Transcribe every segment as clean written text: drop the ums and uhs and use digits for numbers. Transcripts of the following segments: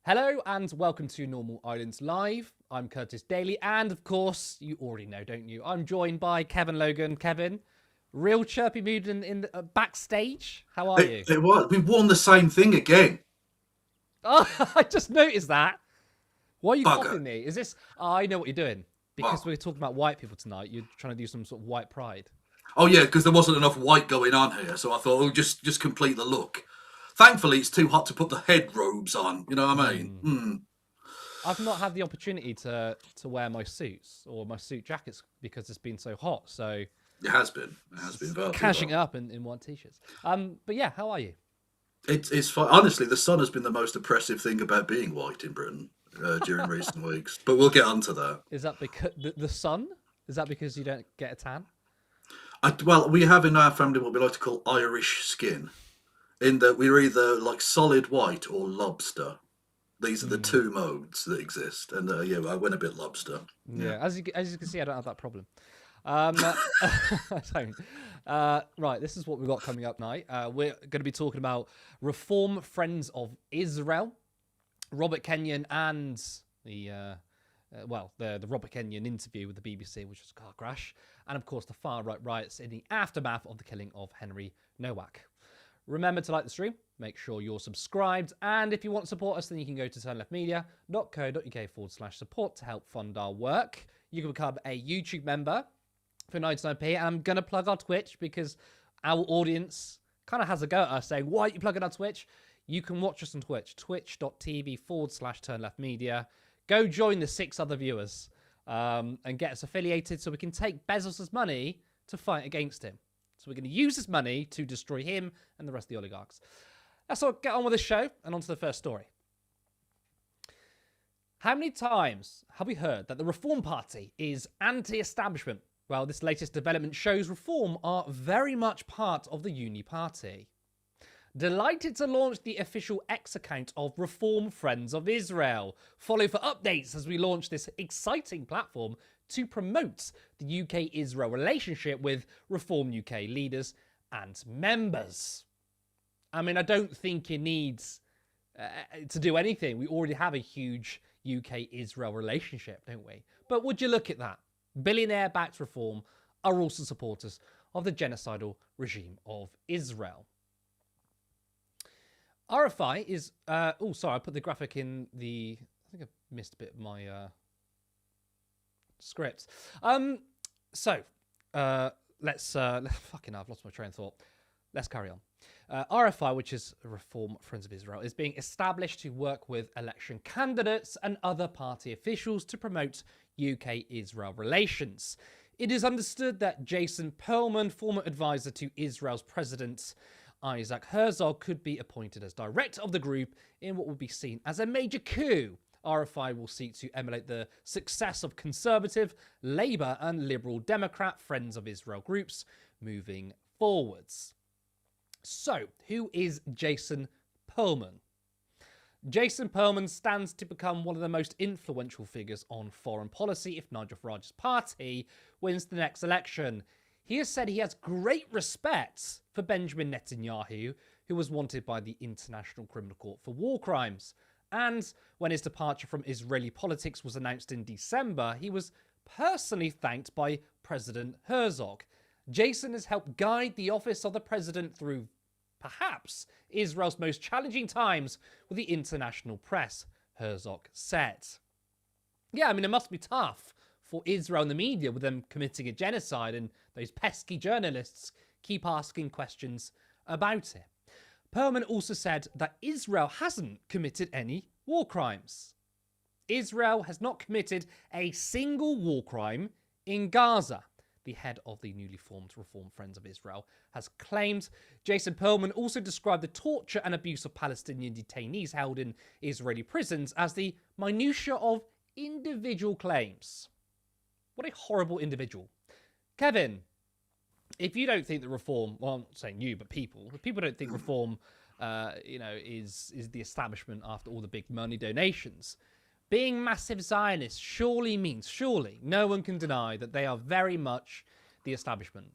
Hello and welcome to Normal Islands Live. I'm Curtis Daly, and of course, you already know, don't you? I'm joined by Kevin Logan. Kevin, real chirpy mood in the backstage. How are you? It was. We won the same thing again. Oh, I just noticed that. Why are you Bugger. copying me? Is this? Oh, I know what you're doing. Because Well, we're talking about white people tonight. You're trying to do some sort of white pride. oh yeah, because there wasn't enough white going on here, so I thought, oh, just complete the look. Thankfully, it's too hot to put the head robes on. You know what I mean? I've not had the opportunity to wear my suits or my suit jackets because it's been so hot. So It has been. It has been far too cashing hot. up in white t-shirts. But yeah, how are you? It's fine. Honestly, the sun has been the most oppressive thing about being white in Britain during recent weeks. But we'll get onto that. Is that because the sun? Is that because you don't get a tan? Well, we have in our family what we like to call Irish skin, in that we're either like solid white or lobster. These are the two modes that exist, and yeah, I went a bit lobster. Yeah. Yeah, as you can see, I don't have that problem. I don't. Right, this is what we've got coming up tonight. We're going to be talking about Reform Friends of Israel, Robert Kenyon, and the Robert Kenyon interview with the BBC, which was a car crash, and of course the far right riots in the aftermath of the killing of Henry Nowak. Remember to like the stream, make sure you're subscribed, and if you want to support us, then you can go to turnleftmedia.co.uk/support to help fund our work. You can become a YouTube member for 99p, and I'm going to plug our Twitch because our audience kind of has a go at us saying, why are you plugging our Twitch? You can watch us on Twitch, twitch.tv/turnleftmedia. Go join the 6 other viewers and get us affiliated so we can take Bezos' money to fight against him. So we're going to use this money to destroy him and the rest of the oligarchs. Let's all get on with the show and on to the first story. How many times have we heard that the Reform Party is anti-establishment? Well, this latest development shows Reform are very much part of the Uni Party. Delighted to launch the official X account of Reform Friends of Israel. Follow for updates as we launch this exciting platform to promote the UK-Israel relationship with Reform UK leaders and members. I mean, I don't think it needs to do anything. We already have a huge UK-Israel relationship, don't we? But would you look at that? Billionaire-backed Reform are also supporters of the genocidal regime of Israel. RFI is... oh, sorry, I put the graphic in the... I think I missed a bit of my script. Let's... fucking hell, I've lost my train of thought. Let's carry on. RFI, which is Reform Friends of Israel, is being established to work with election candidates and other party officials to promote UK-Israel relations. It is understood that Jason Perlman, former advisor to Israel's president Isaac Herzog, could be appointed as director of the group in what will be seen as a major coup. RFI will seek to emulate the success of conservative, Labour and Liberal Democrat Friends of Israel groups moving forwards. So, who is Jason Perlman? Jason Perlman stands to become one of the most influential figures on foreign policy if Nigel Farage's party wins the next election. He has said he has great respect for Benjamin Netanyahu, who was wanted by the International Criminal Court for war crimes. And when his departure from Israeli politics was announced in December, he was personally thanked by President Herzog. Jason has helped guide the office of the president through perhaps Israel's most challenging times with the international press, Herzog said. Yeah, I mean, it must be tough for Israel and the media with them committing a genocide and those pesky journalists keep asking questions about it. Perlman also said that Israel hasn't committed any war crimes. Israel has not committed a single war crime in Gaza, the head of the newly formed Reform Friends of Israel has claimed. Jason Perlman also described the torture and abuse of Palestinian detainees held in Israeli prisons as the minutiae of individual claims. What a horrible individual. Kevin, if you don't think that Reform, well, I'm not saying you, but people, if people don't think Reform, is the establishment after all the big money donations, being massive Zionists surely, no one can deny that they are very much the establishment.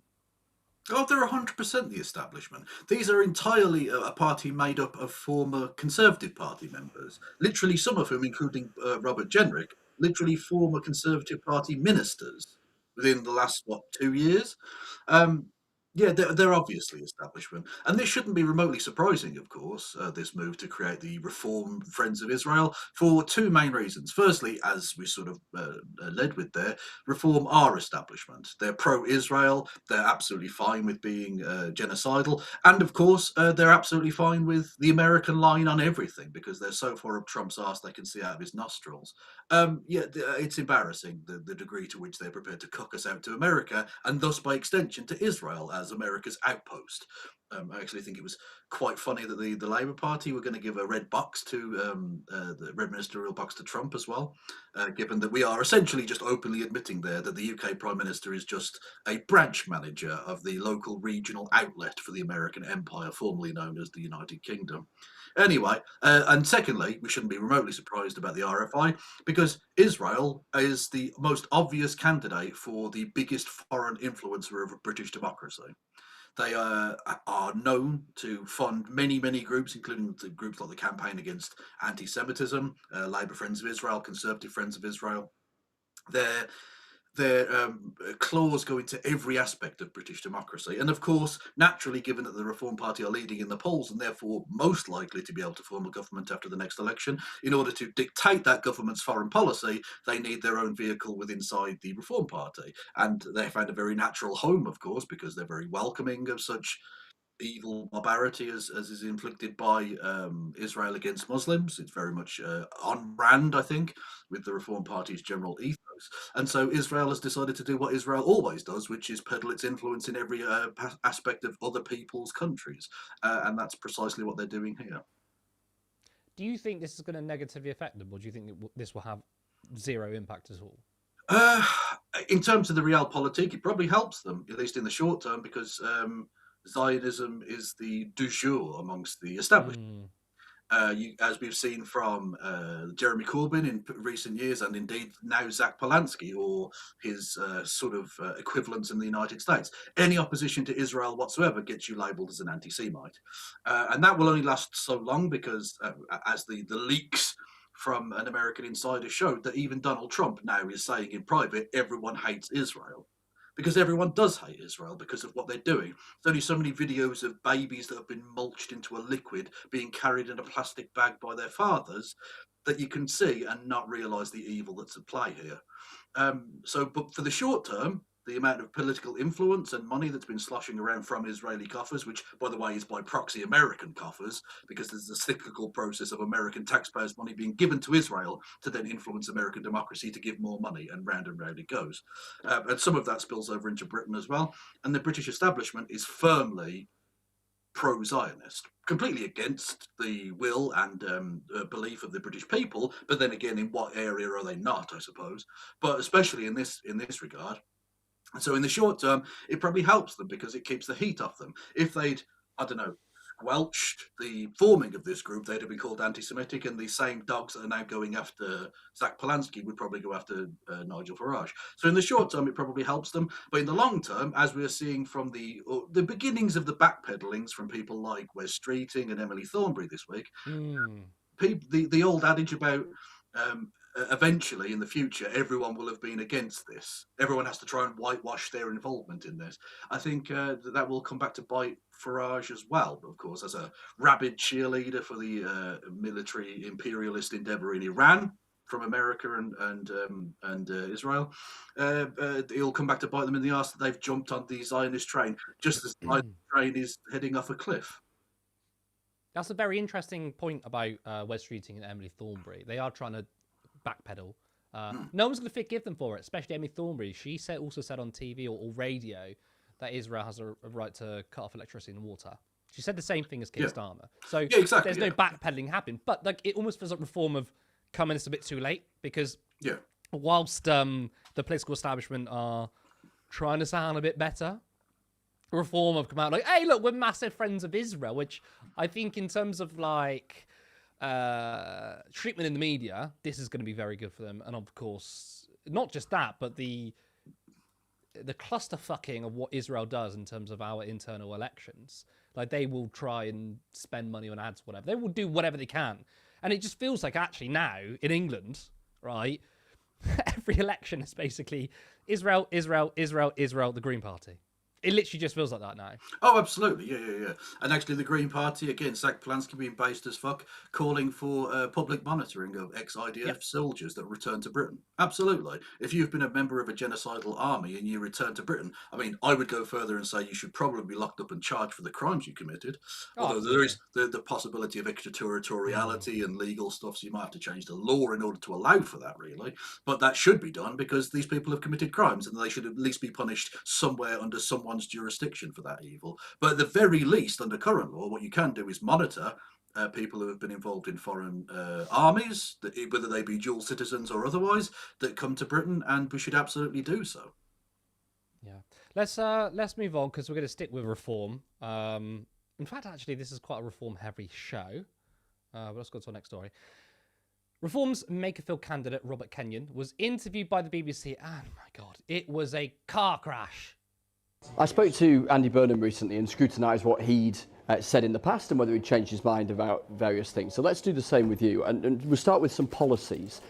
Oh, they're 100% the establishment. These are entirely a party made up of former Conservative Party members. Literally, some of whom, including Robert Jenrick, literally former Conservative Party ministers within the last, what, 2 years? Um, yeah, they're obviously establishment. And this shouldn't be remotely surprising, of course, this move to create the Reform Friends of Israel, for two main reasons. Firstly, as we sort of led with there, Reform are establishment. They're pro-Israel. They're absolutely fine with being genocidal, and of course, they're absolutely fine with the American line on everything because they're so far up Trump's arse they can see out of his nostrils. Yeah, it's embarrassing the degree to which they're prepared to cuck us out to America and thus, by extension, to Israel as America's outpost. I actually think it was quite funny that the Labour Party were going to give a red box to the red ministerial box to Trump as well, given that we are essentially just openly admitting there that the UK Prime Minister is just a branch manager of the local regional outlet for the American Empire, formerly known as the United Kingdom. Anyway, and secondly, we shouldn't be remotely surprised about the RFI because Israel is the most obvious candidate for the biggest foreign influencer of British democracy. They are known to fund many, many groups, including the groups like the Campaign Against Anti-Semitism, Labour Friends of Israel, Conservative Friends of Israel. Their their claws go into every aspect of British democracy. And of course, naturally, given that the Reform Party are leading in the polls and therefore most likely to be able to form a government after the next election, in order to dictate that government's foreign policy, they need their own vehicle within inside the Reform Party. And they found a very natural home, of course, because they're very welcoming of such evil barbarity as is inflicted by Israel against Muslims. It's very much on brand, I think, with the Reform Party's general ethos. And so Israel has decided to do what Israel always does, which is peddle its influence in every aspect of other people's countries. And that's precisely what they're doing here. Do you think this is going to negatively affect them, or do you think this will have zero impact at all? Uh, in terms of the realpolitik, it probably helps them, at least in the short term, because Zionism is the du jour amongst the established. Mm. As we've seen from Jeremy Corbyn in recent years, and indeed now Zach Polanski or his sort of equivalents in the United States. Any opposition to Israel whatsoever gets you labelled as an anti-Semite, and that will only last so long because, as the leaks from an American insider showed, that even Donald Trump now is saying in private, everyone hates Israel. Because everyone does hate Israel because of what they're doing. There's only so many videos of babies that have been mulched into a liquid being carried in a plastic bag by their fathers that you can see and not realise the evil that's at play here. But for the short term, the amount of political influence and money that's been sloshing around from Israeli coffers, which, by the way, is by proxy American coffers, because there's a cyclical process of American taxpayers' money being given to Israel to then influence American democracy to give more money, and round it goes. And some of that spills over into Britain as well. And the British establishment is firmly pro-Zionist, completely against the will and belief of the British people. But then again, in what area are they not? I suppose, but especially in this regard. So in the short term, it probably helps them because it keeps the heat off them. If they'd, I don't know, squelched the forming of this group, they'd have been called anti-Semitic, and the same dogs that are now going after Zach Polanski would probably go after Nigel Farage. So in the short term, it probably helps them, but in the long term, as we are seeing from the beginnings of the backpedalings from people like Wes Streeting and Emily Thornberry this week, Mm. the old adage about eventually in the future everyone will have been against this, everyone has to try and whitewash their involvement in this. I think that will come back to bite Farage as well, of course, as a rabid cheerleader for the military imperialist endeavor in Iran from America and Israel. It'll come back to bite them in the arse that they've jumped on the Zionist train just as the train is heading off a cliff. That's a very interesting point about Wes Streeting and Emily Thornberry. They are trying to backpedal. No one's going to forgive them for it, especially Emily Thornberry. She also said on TV or radio that Israel has a right to cut off electricity and water. She said the same thing as Keir Starmer. So exactly, there's no backpedaling happening. But like, it almost feels like reform of coming a bit too late because whilst the political establishment are trying to sound a bit better, reform have come out like, hey, look, we're massive friends of Israel, which I think in terms of like treatment in the media, this is going to be very good for them. And of course, not just that, but the the clusterfucking of what Israel does in terms of our internal elections. Like, they will try and spend money on ads, whatever. They will do whatever they can. And it just feels like actually now in England, right, every election is basically Israel, the Green Party. It literally just feels like that now. Oh, absolutely, yeah. And actually, the Green Party, again, Zach Polanski being based as fuck, calling for public monitoring of ex-IDF soldiers that return to Britain. Absolutely. If you've been a member of a genocidal army and you return to Britain, I mean, I would go further and say you should probably be locked up and charged for the crimes you committed. Although there is the possibility of extraterritoriality and legal stuff, so you might have to change the law in order to allow for that, really. But that should be done because these people have committed crimes and they should at least be punished somewhere under someone's jurisdiction for that evil. But at the very least, under current law, what you can do is monitor people who have been involved in foreign armies, whether they be dual citizens or otherwise, that come to Britain, and we should absolutely do so. Yeah, let's move on because we're going to stick with reform. In fact, actually, this is quite a reform-heavy show. But let's go to our next story. Reform's Make-a-Feel candidate Robert Kenyon was interviewed by the BBC, and my God, it was a car crash. I spoke to Andy Burnham recently and scrutinised what he'd said in the past and whether he'd changed his mind about various things. So let's do the same with you. And we'll start with some policies.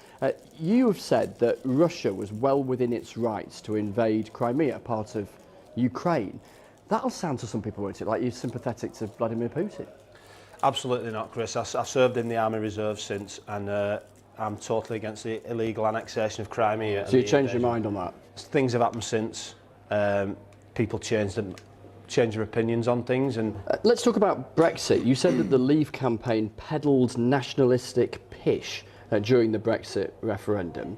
You have said that Russia was well within its rights to invade Crimea, part of Ukraine. That'll sound to some people, won't it, like you're sympathetic to Vladimir Putin? Absolutely not, Chris. I've served in the Army Reserve since, and I'm totally against the illegal annexation of Crimea. So you changed your mind on that? Things have happened since. People change their opinions on things. And let's talk about Brexit. You said that the Leave campaign peddled nationalistic pish during the Brexit referendum.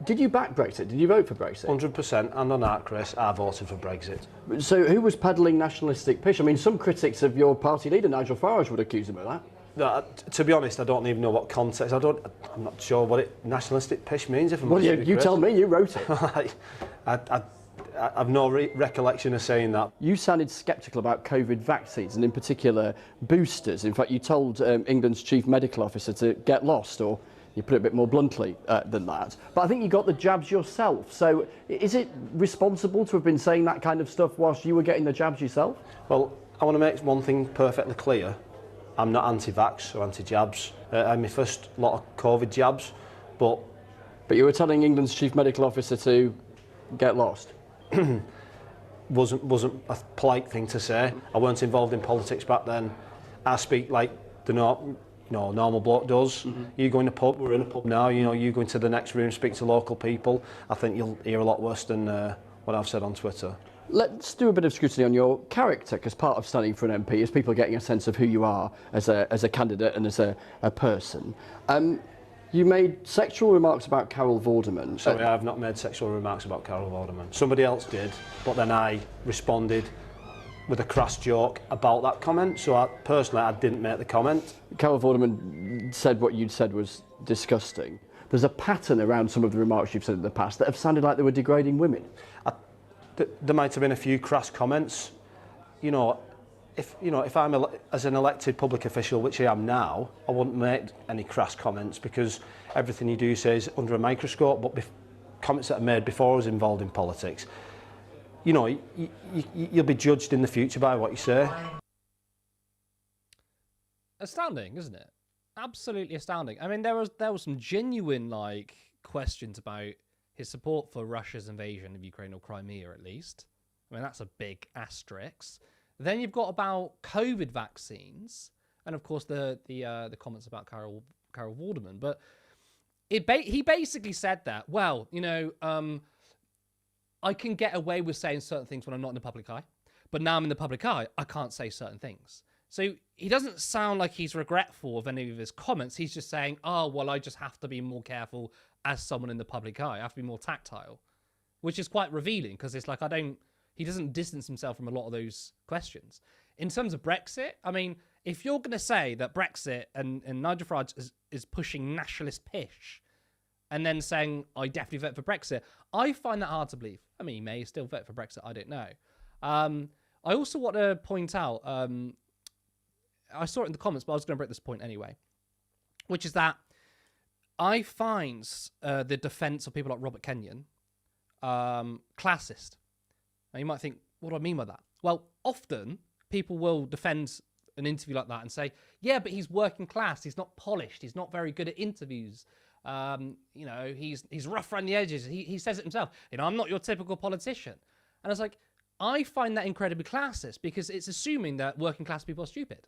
Did you back Brexit? Did you vote for Brexit? 100%, and on that, Chris, I voted for Brexit. So who was peddling nationalistic pish? I mean, some critics of your party leader, Nigel Farage, would accuse him of that. No, to be honest, I don't even know what context. I'm not sure what nationalistic pish means. If I'm well, you tell me. You wrote it. I've no recollection of saying that. You sounded sceptical about COVID vaccines and in particular boosters. In fact, you told England's chief medical officer to get lost, or you put it a bit more bluntly than that. But I think you got the jabs yourself. So is it responsible to have been saying that kind of stuff whilst you were getting the jabs yourself? Well, I want to make one thing perfectly clear. I'm not anti-vax or anti-jabs. I had my first lot of COVID jabs, but you were telling England's chief medical officer to get lost. wasn't a polite thing to say. I weren't involved in politics back then. I speak like the normal bloke does. You go in a pub, we're in a pub now, you go into the next room, speak to local people. I think you'll hear a lot worse than what I've said on Twitter. Let's do a bit of scrutiny on your character, because part of standing for an MP is people getting a sense of who you are as a candidate and as a person. You made sexual remarks about Carol Vorderman. Sorry, I have not made sexual remarks about Carol Vorderman. Somebody else did, but then I responded with a crass joke about that comment. So I didn't make the comment. Carol Vorderman said what you'd said was disgusting. There's a pattern around some of the remarks you've said in the past that have sounded like they were degrading women. There might have been a few crass comments. If I'm as an elected public official, which I am now, I wouldn't make any crass comments because everything you do say is under a microscope. But comments that are made before I was involved in politics, you'll be judged in the future by what you say. Astounding, isn't it? Absolutely astounding. I mean, there was some genuine questions about his support for Russia's invasion of Ukraine, or Crimea at least. I mean, that's a big asterisk. Then you've got about COVID vaccines, and of course the comments about Carol Vorderman. But he basically said that, well, I can get away with saying certain things when I'm not in the public eye, but now I'm in the public eye, I can't say certain things. So he doesn't sound like he's regretful of any of his comments. He's just saying, oh, well, I just have to be more careful as someone in the public eye. I have to be more tactile, which is quite revealing because it's like he doesn't distance himself from a lot of those questions. In terms of Brexit, I mean, if you're going to say that Brexit and Nigel Farage is pushing nationalist pish and then saying, I definitely vote for Brexit, I find that hard to believe. I mean, he may still vote for Brexit, I don't know. I also want to point out, I saw it in the comments, but I was going to break this point anyway, which is that I find the defense of people like Robert Kenyon classist. Now you might think, what do I mean by that? Well, often people will defend an interview like that and say, yeah, but he's working class. He's not polished. He's not very good at interviews. You know, he's rough around the edges. He says it himself. You know, I'm not your typical politician. And I was like, I find that incredibly classist because it's assuming that working class people are stupid.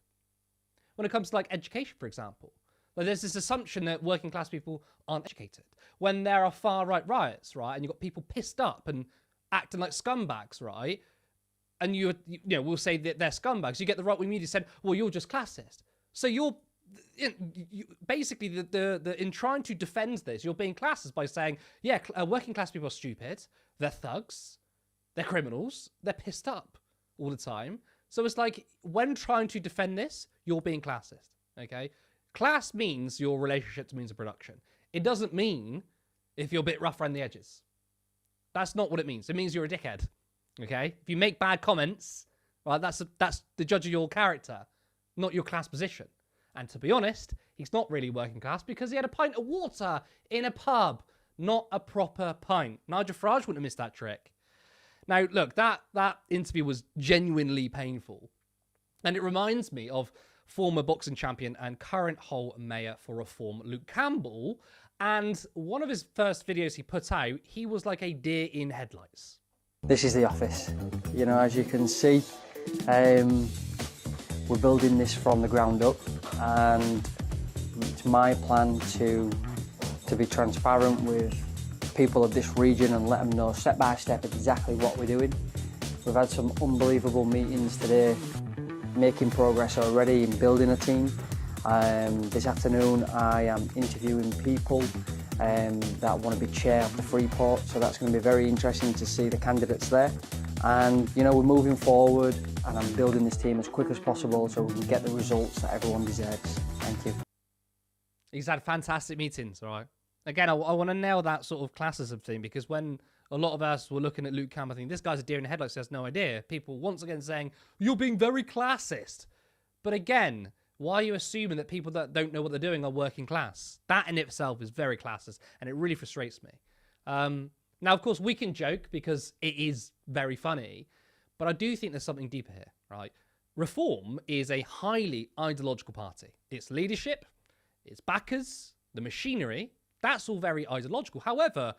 When it comes to like education, for example, like there's this assumption that working class people aren't educated. When there are far right riots, right, and you've got people pissed up and acting like scumbags, right, and you know we'll say that they're scumbags. You get the right wing media said, well, you're just classist. So you're basically in trying to defend this, you're being classist by saying, yeah, working class people are stupid. They're thugs. They're criminals. They're pissed up all the time. So it's like when trying to defend this, you're being classist. Okay, class means your relationship to means of production. It doesn't mean if you're a bit rough around the edges. That's not what it means. It means you're a dickhead. Okay, if you make bad comments, right, that's the judge of your character, not your class position. And to be honest, he's not really working class because he had a pint of water in a pub, not a proper pint. Nigel Farage wouldn't have missed that trick. Now, look, that interview was genuinely painful. And it reminds me of former boxing champion and current Hull mayor for reform, Luke Campbell. And one of his first videos he put out, he was like a deer in headlights. This is the office. You know, as you can see, we're building this from the ground up, and it's my plan to be transparent with people of this region and let them know step by step exactly what we're doing. We've had some unbelievable meetings today, making progress already in building a team. This afternoon I am interviewing people that want to be chair of the Freeport, so that's going to be very interesting to see the candidates there. And you know, we're moving forward and I'm building this team as quick as possible so we can get the results that everyone deserves. Thank you. He's had fantastic meetings, all right? Again, I want to nail that sort of classism thing because when a lot of us were looking at Luke Campbell thinking, this guy's a deer in the headlights, he has no idea. People once again saying, you're being very classist. But again, why are you assuming that people that don't know what they're doing are working class? That in itself is very classist, and it really frustrates me. Now, of course, we can joke because it is very funny, but I do think there's something deeper here, right? Reform is a highly ideological party. Its leadership, its backers, the machinery, that's all very ideological. However,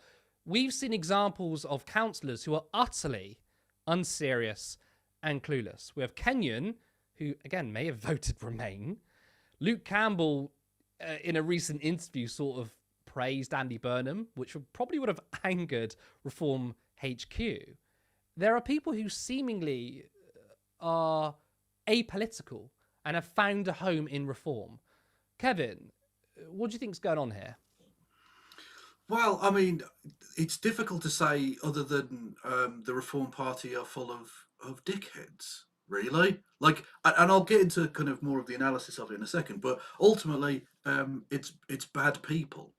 we've seen examples of councillors who are utterly unserious and clueless. We have Kenyon, who, again, may have voted Remain. Luke Campbell, in a recent interview, sort of praised Andy Burnham, which probably would have angered Reform HQ. There are people who seemingly are apolitical and have found a home in Reform. Kevin, what do you think's going on here? Well, I mean, it's difficult to say other than the Reform Party are full of dickheads, really. Like, and I'll get into kind of more of the analysis of it in a second, but ultimately, it's bad people,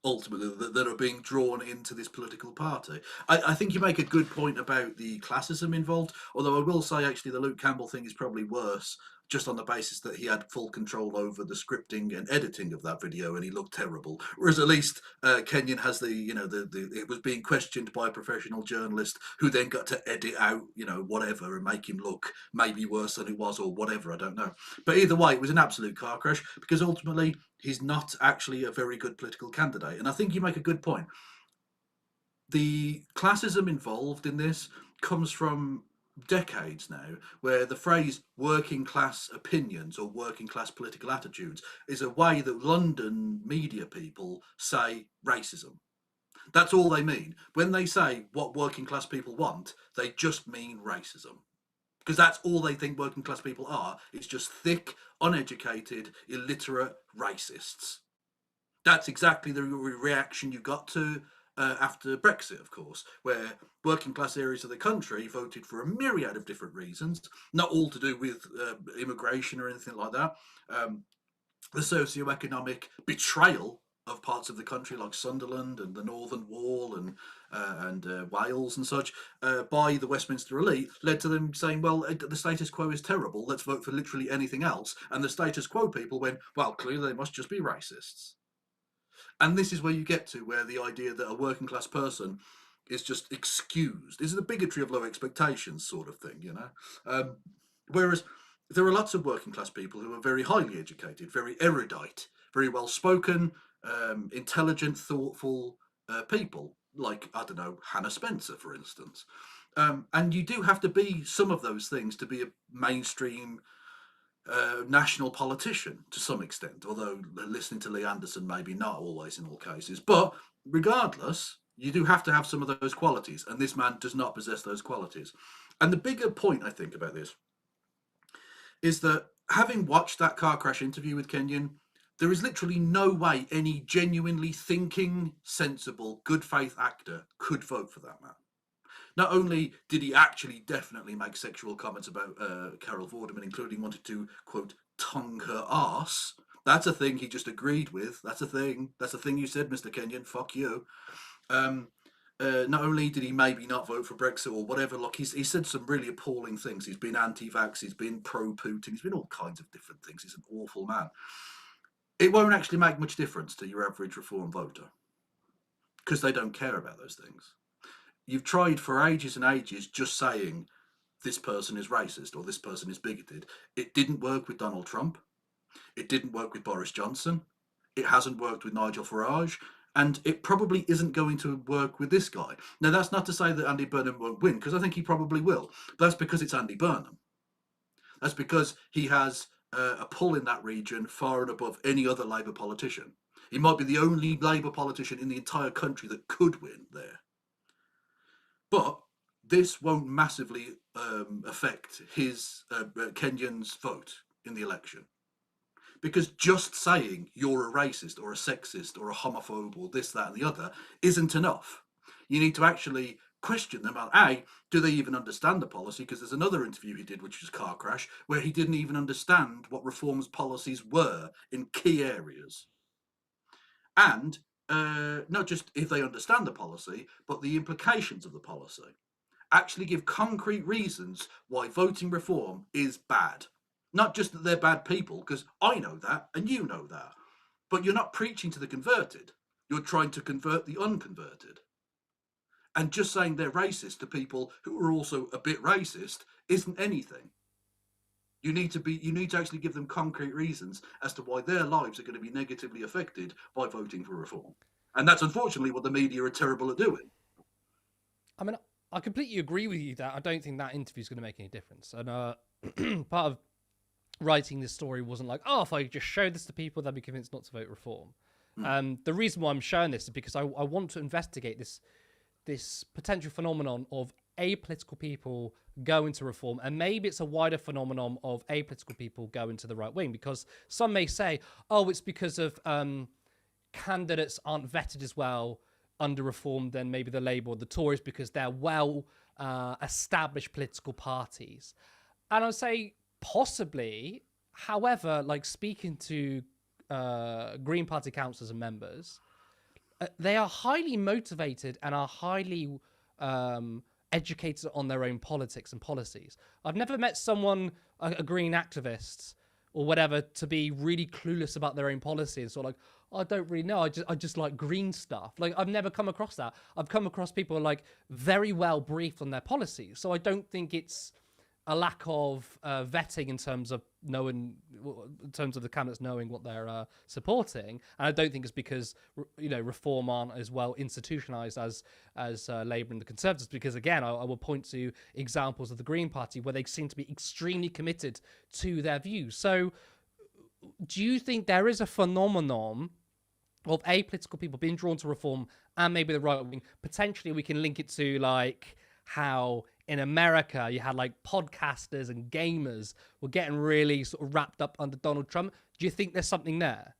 ultimately, that are being drawn into this political party. I think you make a good point about the classism involved, although I will say, actually, the Luke Campbell thing is probably worse, just on the basis that he had full control over the scripting and editing of that video, and he looked terrible. Whereas at least Kenyon has it was being questioned by a professional journalist who then got to edit out, whatever and make him look maybe worse than it was or whatever, I don't know. But either way, it was an absolute car crash because ultimately he's not actually a very good political candidate. And I think you make a good point. The classism involved in this comes from decades now, where the phrase working class opinions or working class political attitudes is a way that London media people say racism. That's all they mean. When they say what working class people want, they just mean racism. Because that's all they think working class people are. It's just thick, uneducated, illiterate racists. That's exactly the reaction you got to after Brexit, of course, where working class areas of the country voted for a myriad of different reasons, not all to do with immigration or anything like that. The socio-economic betrayal of parts of the country like Sunderland and the Northern Wall and Wales and such by the Westminster elite led to them saying, well, the status quo is terrible, let's vote for literally anything else. And the status quo people went, well, clearly they must just be racists. And this is where you get to where the idea that a working class person is just excused. This is the bigotry of low expectations sort of thing, you know. Whereas there are lots of working class people who are very highly educated, very erudite, very well spoken, intelligent, thoughtful people, like, I don't know, Hannah Spencer, for instance. And you do have to be some of those things to be a mainstream national politician to some extent, although listening to Lee Anderson, maybe not always in all cases. But regardless, you do have to have some of those qualities, and this man does not possess those qualities. And the bigger point, I think, about this is that having watched that car crash interview with Kenyon, there is literally no way any genuinely thinking, sensible, good faith actor could vote for that man. Not only did he actually definitely make sexual comments about Carol Vorderman, including wanted to, quote, tongue her arse. That's a thing he just agreed with. That's a thing. That's a thing you said, Mr. Kenyon. Fuck you. Not only did he maybe not vote for Brexit or whatever, look, he said some really appalling things. He's been anti-vax, he's been pro-Putin, he's been all kinds of different things. He's an awful man. It won't actually make much difference to your average Reform voter because they don't care about those things. You've tried for ages and ages just saying this person is racist or this person is bigoted. It didn't work with Donald Trump. It didn't work with Boris Johnson. It hasn't worked with Nigel Farage. And it probably isn't going to work with this guy. Now, that's not to say that Andy Burnham won't win, because I think he probably will. But that's because it's Andy Burnham. That's because he has a pull in that region far and above any other Labour politician. He might be the only Labour politician in the entire country that could win there. But this won't massively affect his Kenyon's vote in the election. Because just saying you're a racist or a sexist or a homophobe or this, that, and the other isn't enough. You need to actually question them on, A, do they even understand the policy? Because there's another interview he did, which was Car Crash, where he didn't even understand what Reform's policies were in key areas. And not just if they understand the policy, but the implications of the policy. Actually give concrete reasons why voting Reform is bad. Not just that they're bad people, because I know that and you know that. But you're not preaching to the converted. You're trying to convert the unconverted. And just saying they're racist to people who are also a bit racist isn't anything. You need to actually give them concrete reasons as to why their lives are going to be negatively affected by voting for Reform. And that's unfortunately what the media are terrible at doing. I mean, I completely agree with you that I don't think that interview is going to make any difference. And part of writing this story wasn't like, oh, if I just show this to people, they'll be convinced not to vote Reform. The reason why I'm showing this is because I want to investigate this potential phenomenon of apolitical people going to Reform, and maybe it's a wider phenomenon of apolitical people going to the right wing, because some may say, oh, it's because of candidates aren't vetted as well under Reform than maybe the Labour or the Tories, because they're well established political parties. And I would say possibly, however, like speaking to Green Party councillors and members, they are highly motivated and are highly educated on their own politics and policies. I've never met someone, a Green activist or whatever, to be really clueless about their own policy and sort of like, oh, I don't really know. I just like green stuff. Like, I've never come across that. I've come across people like very well briefed on their policies. So I don't think it's a lack of vetting in terms of knowing, in terms of the candidates knowing what they're supporting. And I don't think it's because, you know, Reform aren't as well institutionalized as Labour and the Conservatives. Because again, I will point to examples of the Green Party where they seem to be extremely committed to their views. So do you think there is a phenomenon of apolitical people being drawn to Reform and maybe the right wing? Potentially we can link it to like how in America you had like podcasters and gamers were getting really sort of wrapped up under Donald Trump. Do you think there's something there?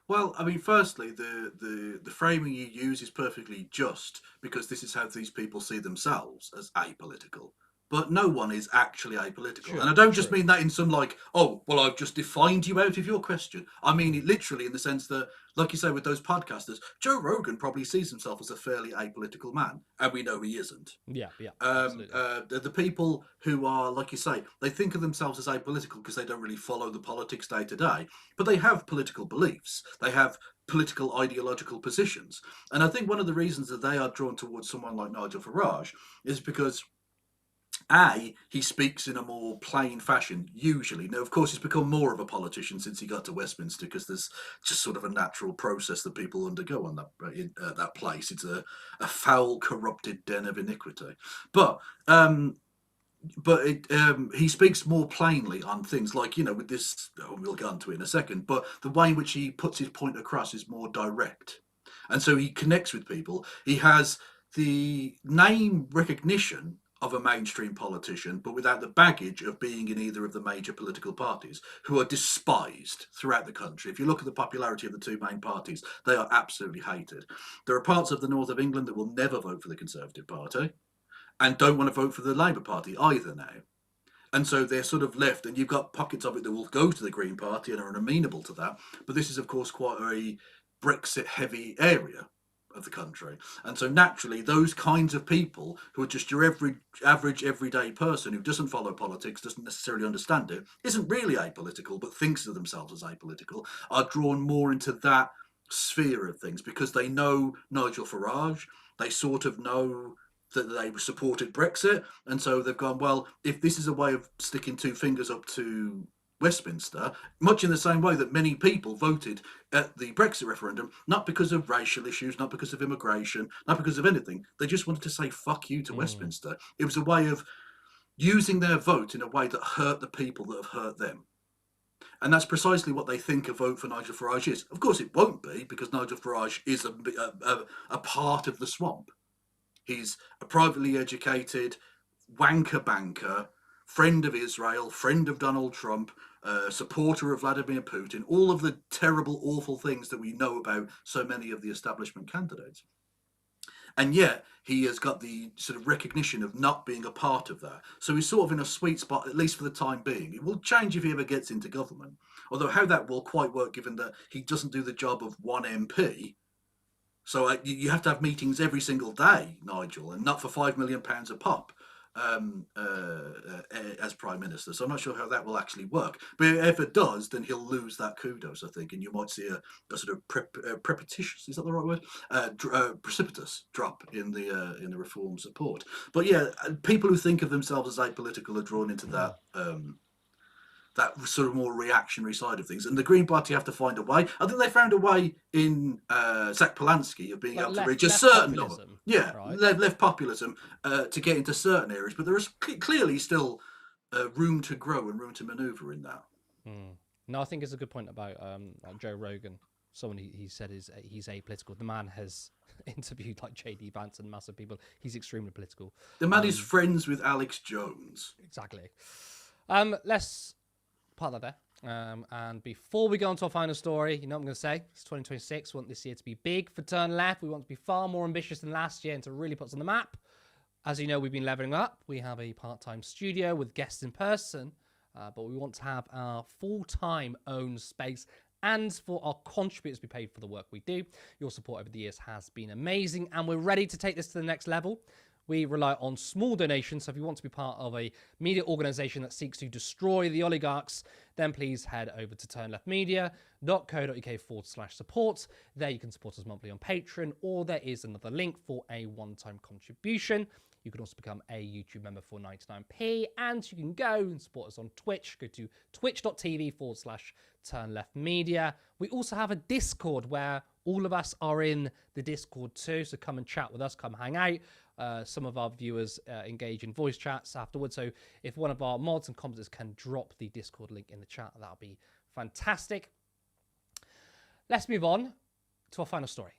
Well, I mean, firstly, the framing you use is perfectly just, because this is how these people see themselves, as apolitical. But no one is actually apolitical. Sure, and I don't just mean that in some like, oh, well, I've just defined you out of your question. I mean it literally in the sense that, like you say, with those podcasters, Joe Rogan probably sees himself as a fairly apolitical man, and we know he isn't. Yeah. The people who are, like you say, they think of themselves as apolitical because they don't really follow the politics day to day, but they have political beliefs. They have political ideological positions. And I think one of the reasons that they are drawn towards someone like Nigel Farage is because he speaks in a more plain fashion, usually. Now, of course, he's become more of a politician since he got to Westminster, because there's just sort of a natural process that people undergo on that place. It's a foul, corrupted den of iniquity. But he speaks more plainly on things like, with this, we'll get onto it in a second, but the way in which he puts his point across is more direct. And so he connects with people. He has the name recognition of a mainstream politician, but without the baggage of being in either of the major political parties, who are despised throughout the country. If you look at the popularity of the two main parties, they are absolutely hated. There are parts of the north of England that will never vote for the Conservative Party and don't want to vote for the Labour Party either now. And so they're sort of left, and you've got pockets of it that will go to the Green Party and are amenable to that. But this is, of course, quite a Brexit-heavy area of the country. And so naturally, those kinds of people who are just your average, everyday person who doesn't follow politics, doesn't necessarily understand it, isn't really apolitical, but thinks of themselves as apolitical, are drawn more into that sphere of things because they know Nigel Farage, they sort of know that they supported Brexit, and so they've gone, well, if this is a way of sticking two fingers up to Westminster, much in the same way that many people voted at the Brexit referendum, not because of racial issues, not because of immigration, not because of anything. They just wanted to say fuck you to Westminster. It was a way of using their vote in a way that hurt the people that have hurt them. And that's precisely what they think a vote for Nigel Farage is. Of course, it won't be, because Nigel Farage is a part of the swamp. He's a privately educated wanker banker, friend of Israel, friend of Donald Trump, supporter of Vladimir Putin, all of the terrible, awful things that we know about so many of the establishment candidates. And yet he has got the sort of recognition of not being a part of that. So he's sort of in a sweet spot, at least for the time being. It will change if he ever gets into government. Although how that will quite work, given that he doesn't do the job of one MP. So you have to have meetings every single day, Nigel, and not for £5 million a pop as Prime Minister. So I'm not sure how that will actually work. But if it does, then he'll lose that kudos, I think, and you might see a sort of precipitous, is that the right word? Precipitous drop in the Reform support. But yeah, people who think of themselves as apolitical are drawn into that that sort of more reactionary side of things. And the Green Party have to find a way. I think they found a way in Zach Polanski of being able to reach a certain number. Yeah, right. left populism to get into certain areas. But there is clearly still room to grow and room to manoeuvre in that. No, I think it's a good point about Joe Rogan. Someone he said he's apolitical. The man has interviewed like J.D. Vance and massive people. He's extremely political. The man is friends with Alex Jones. Exactly. Let's part that there. And before we go on to our final story, you know what I'm going to say? It's 2026. We want this year to be big for Turn Left. We want to be far more ambitious than last year and to really put us on the map. As you know, we've been leveling up. We have a part-time studio with guests in person, but we want to have our full-time owned space and for our contributors to be paid for the work we do. Your support over the years has been amazing, and we're ready to take this to the next level. We rely on small donations, so if you want to be part of a media organisation that seeks to destroy the oligarchs, then please head over to turnleftmedia.co.uk/support. There you can support us monthly on Patreon, or there is another link for a one-time contribution. You can also become a YouTube member for 99p, and you can go and support us on Twitch. Go to twitch.tv/turnleftmedia. We also have a Discord where all of us are in the Discord too, so come and chat with us, come hang out. Some of our viewers engage in voice chats afterwards, so if one of our mods and commenters can drop the Discord link in the chat, that'll be fantastic. Let's move on to our final story.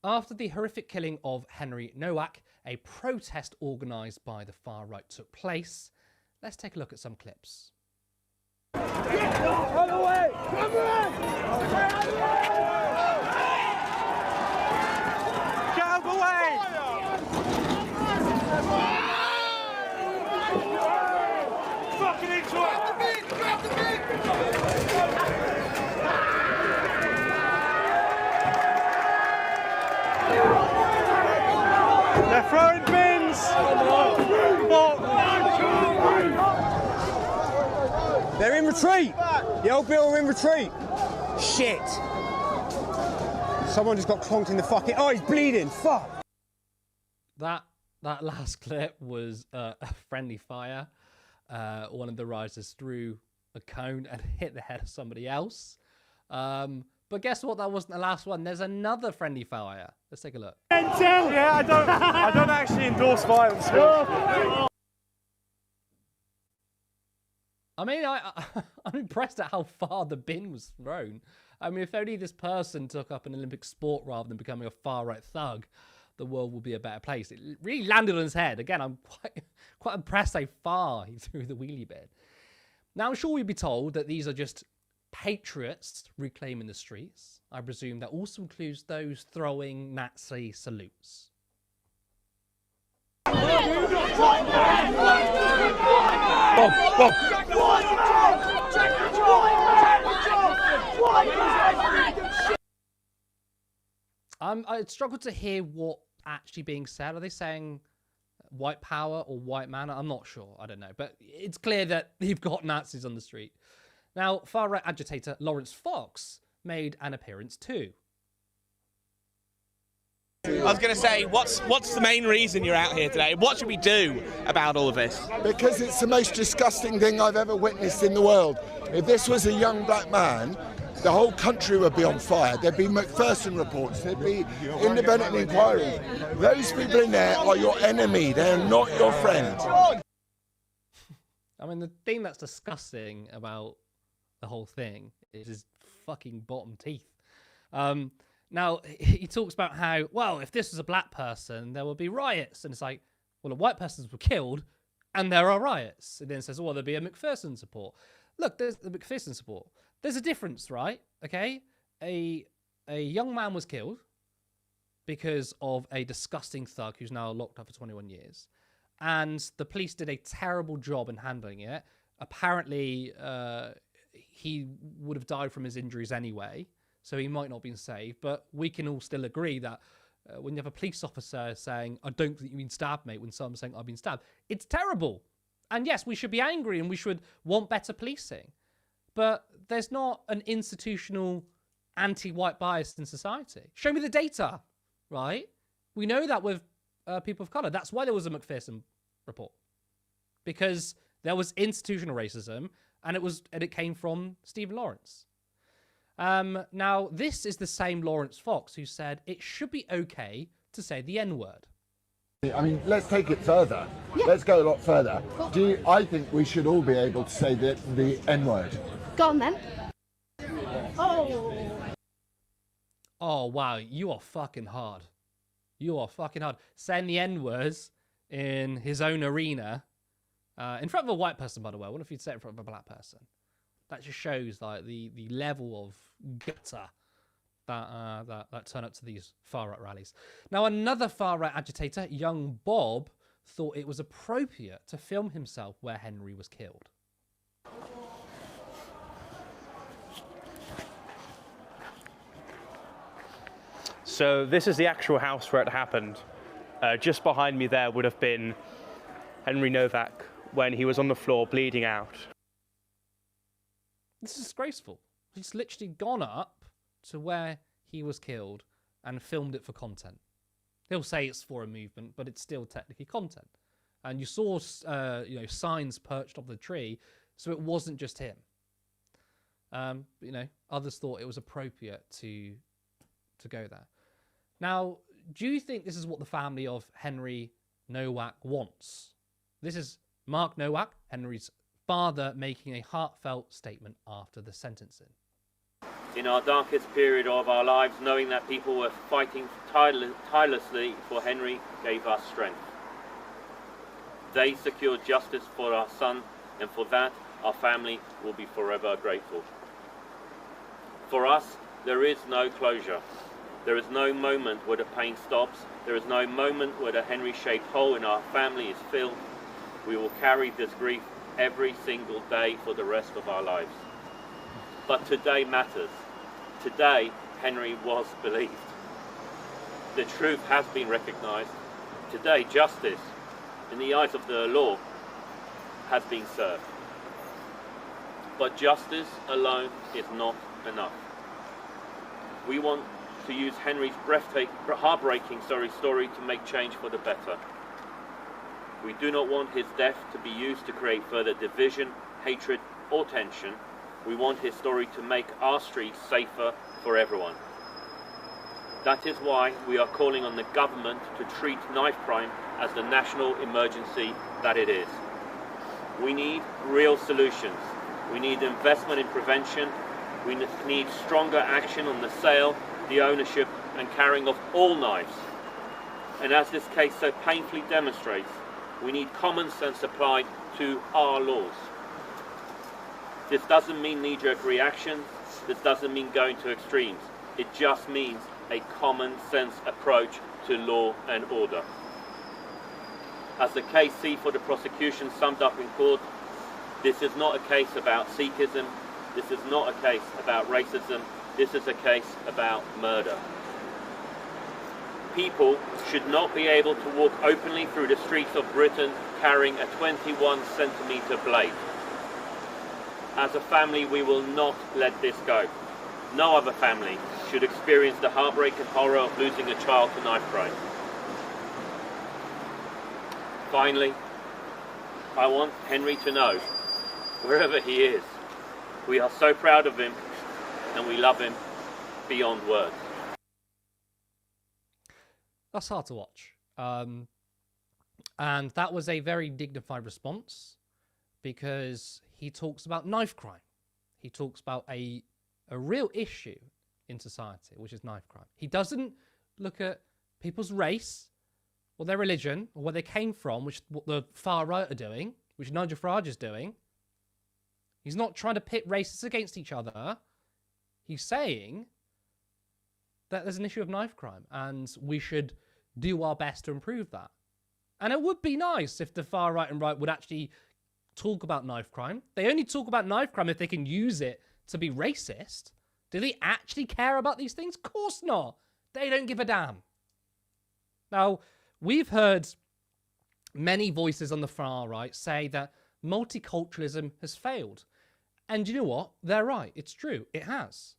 After the horrific killing of Henry Nowak, a protest organised by the far right took place. Let's take a look at some clips. Come away! Come away! Get away! Fucking into it! Drop the beat! They're throwing bins! They're in retreat! The old Bill are in retreat! Shit! Someone just got clonked in the fucking... Oh, he's bleeding. Fuck. That last clip was a friendly fire. One of the riders threw a cone and hit the head of somebody else. But guess what? That wasn't the last one. There's another friendly fire. Let's take a look. Yeah, I don't actually endorse violence. I mean, I'm impressed at how far the bin was thrown. I mean, if only this person took up an Olympic sport rather than becoming a far-right thug, the world would be a better place. It really landed on his head. Again, I'm quite impressed how far he threw the wheelie bin. Now, I'm sure we'd be told that these are just patriots reclaiming the streets. I presume that also includes those throwing Nazi salutes. I struggle to hear what actually being said. Are they saying white power or white man? I'm not sure. I don't know. But it's clear that you've got Nazis on the street. Now, far-right agitator Lawrence Fox made an appearance too. I was going to say, what's the main reason you're out here today? What should we do about all of this? Because it's the most disgusting thing I've ever witnessed in the world. If this was a young black man, the whole country would be on fire. There'd be McPherson reports, there'd be independent inquiries. Those people in there are your enemy, they're not your friend. I mean, the thing that's disgusting about the whole thing is his fucking bottom teeth. Now, he talks about how, well, if this was a black person, there would be riots. And it's like, well, the white persons were killed, and there are riots. And then it says, well, there'd be a McPherson support. Look, there's the McPherson support. There's a difference, right? Okay? A young man was killed because of a disgusting thug who's now locked up for 21 years. And the police did a terrible job in handling it. Apparently, he would have died from his injuries anyway. So he might not have been saved, but we can all still agree that when you have a police officer saying, I don't think you've been stabbed, mate, when someone's saying, I've been stabbed, it's terrible. And yes, we should be angry and we should want better policing. But there's not an institutional anti-white bias in society. Show me the data, right? We know that with people of colour. That's why there was a McPherson report. Because there was institutional racism and it came from Stephen Lawrence. Now, this is the same Lawrence Fox who said it should be okay to say the N-word. I mean, let's take it further. Yeah. Let's go a lot further. I think we should all be able to say the N-word. Go on then. Oh, wow, you are fucking hard. You are fucking hard. Saying the N-words in his own arena, in front of a white person, by the way. What if you'd say it in front of a black person? That just shows like the level of gutter that turn up to these far-right rallies. Now, another far-right agitator, young Bob, thought it was appropriate to film himself where Henry was killed. So this is the actual house where it happened. Just behind me there would have been Henry Nowak when he was on the floor bleeding out. This is disgraceful. He's literally gone up to where he was killed and filmed it for content. He'll say it's for a movement, but it's still technically content. And you saw, signs perched off the tree, so it wasn't just him. Others thought it was appropriate to go there. Now, do you think this is what the family of Henry Nowak wants? This is Mark Nowak, Henry's father, making a heartfelt statement after the sentencing. In our darkest period of our lives, knowing that people were fighting tirelessly for Henry gave us strength. They secured justice for our son, and for that, our family will be forever grateful. For us, there is no closure. There is no moment where the pain stops. There is no moment where the Henry-shaped hole in our family is filled. We will carry this grief every single day for the rest of our lives. But today matters. Today, Henry was believed. The truth has been recognized. Today, justice, in the eyes of the law, has been served. But justice alone is not enough. We want to use Henry's heartbreaking story to make change for the better. We do not want his death to be used to create further division, hatred, or tension. We want his story to make our streets safer for everyone. That is why we are calling on the government to treat knife crime as the national emergency that it is. We need real solutions. We need investment in prevention. We need stronger action on the sale, the ownership and carrying of all knives. And as this case so painfully demonstrates, we need common sense applied to our laws. This doesn't mean knee-jerk reactions. This doesn't mean going to extremes. It just means a common sense approach to law and order. As the case C for the prosecution summed up in court, this is not a case about Sikhism. This is not a case about racism. This is a case about murder. People should not be able to walk openly through the streets of Britain carrying a 21-centimetre blade. As a family, we will not let this go. No other family should experience the heartbreak and horror of losing a child to knife crime. Finally, I want Henry to know, wherever he is, we are so proud of him and we love him beyond words. That's hard to watch. And that was a very dignified response because he talks about knife crime. He talks about a real issue in society, which is knife crime. He doesn't look at people's race or their religion or where they came from, which is what the far right are doing, which Nigel Farage is doing. He's not trying to pit races against each other. He's saying that there's an issue of knife crime and we should do our best to improve that. And it would be nice if the far right and right would actually talk about knife crime. They only talk about knife crime if they can use it to be racist. Do they actually care about these things? Of course not. They don't give a damn. Now, we've heard many voices on the far right say that multiculturalism has failed. And you know what? They're right. It's true. It has.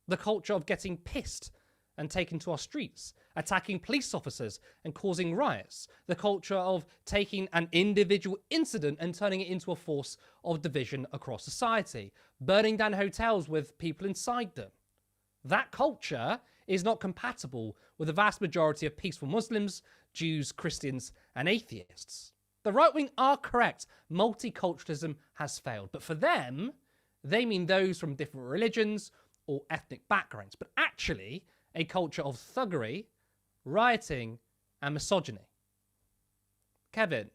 The culture of getting pissed and taken to our streets, attacking police officers and causing riots. The culture of taking an individual incident and turning it into a force of division across society. Burning down hotels with people inside them. That culture is not compatible with the vast majority of peaceful Muslims, Jews, Christians, and atheists. The right wing are correct. Multiculturalism has failed. But for them, they mean those from different religions or ethnic backgrounds. But actually, a culture of thuggery, rioting, and misogyny. Kevin,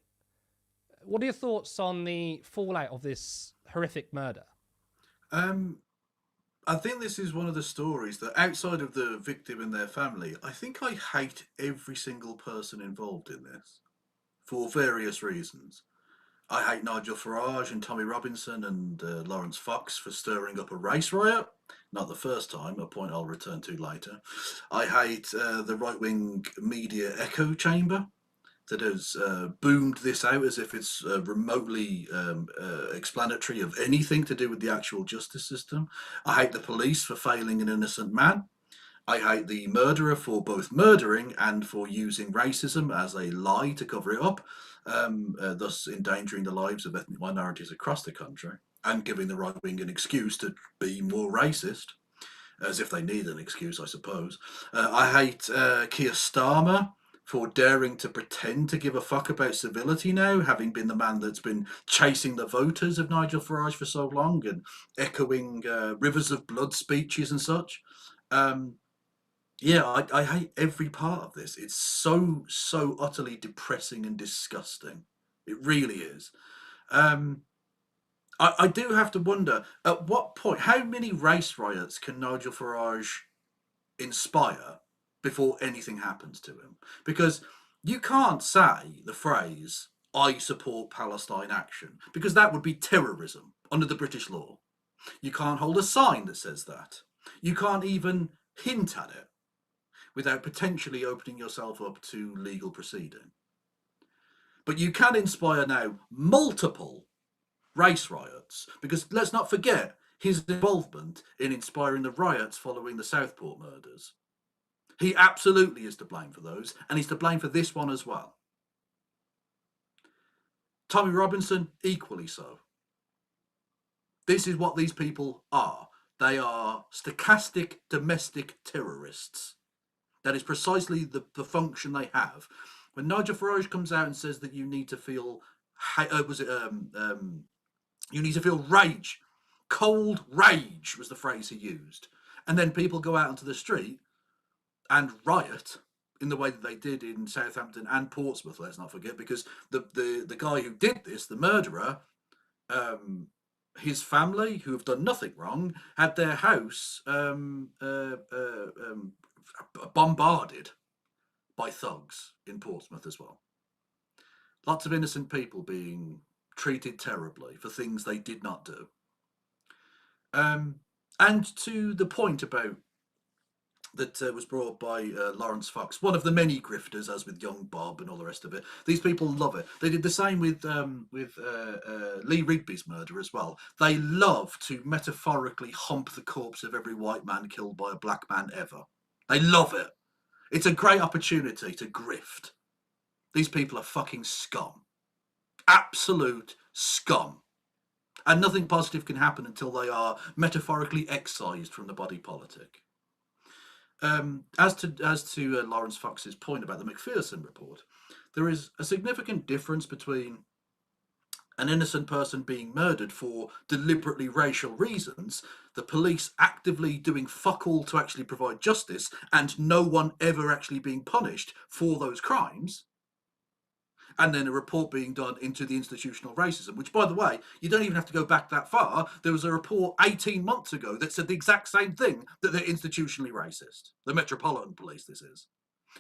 what are your thoughts on the fallout of this horrific murder? I think this is one of the stories that, outside of the victim and their family, I think I hate every single person involved in this for various reasons. I hate Nigel Farage and Tommy Robinson and Lawrence Fox for stirring up a race riot. Not the first time, a point I'll return to later. I hate the right-wing media echo chamber that has boomed this out as if it's remotely explanatory of anything to do with the actual justice system. I hate the police for failing an innocent man. I hate the murderer for both murdering and for using racism as a lie to cover it up, thus endangering the lives of ethnic minorities across the country and giving the right wing an excuse to be more racist, as if they need an excuse, I suppose. I hate Keir Starmer for daring to pretend to give a fuck about civility now, having been the man that's been chasing the voters of Nigel Farage for so long and echoing rivers of blood speeches and such. Yeah, I hate every part of this. It's so utterly depressing and disgusting. It really is. I do have to wonder, at what point, how many race riots can Nigel Farage inspire before anything happens to him? Because you can't say the phrase, I support Palestine action, because that would be terrorism under the British law. You can't hold a sign that says that. You can't even hint at it without potentially opening yourself up to legal proceeding. But you can inspire now multiple race riots, because let's not forget his involvement in inspiring the riots following the Southport murders. He absolutely is to blame for those, and he's to blame for this one as well. Tommy Robinson, equally so. This is what these people are. They are stochastic domestic terrorists. That is precisely the function they have. When Nigel Farage comes out and says that you need to feel, you need to feel rage, cold rage was the phrase he used, and then people go out onto the street and riot in the way that they did in Southampton and Portsmouth. Let's not forget, because the guy who did this, the murderer, his family, who have done nothing wrong, had their house bombarded by thugs in Portsmouth as well. Lots of innocent people being treated terribly for things they did not do. And to the point about that was brought up by Lawrence Fox, one of the many grifters, as with Young Bob and all the rest of it. These people love it. They did the same with Lee Rigby's murder as well. They love to metaphorically hump the corpse of every white man killed by a black man ever. They love it. It's a great opportunity to grift. These people are fucking scum. Absolute scum. And nothing positive can happen until they are metaphorically excised from the body politic. As to Lawrence Fox's point about the Macpherson report, there is a significant difference between an innocent person being murdered for deliberately racial reasons, the police actively doing fuck all to actually provide justice, and no one ever actually being punished for those crimes, and then a report being done into the institutional racism, which, by the way, you don't even have to go back that far. There was a report 18 months ago that said the exact same thing, that they're institutionally racist. The Metropolitan Police, this is.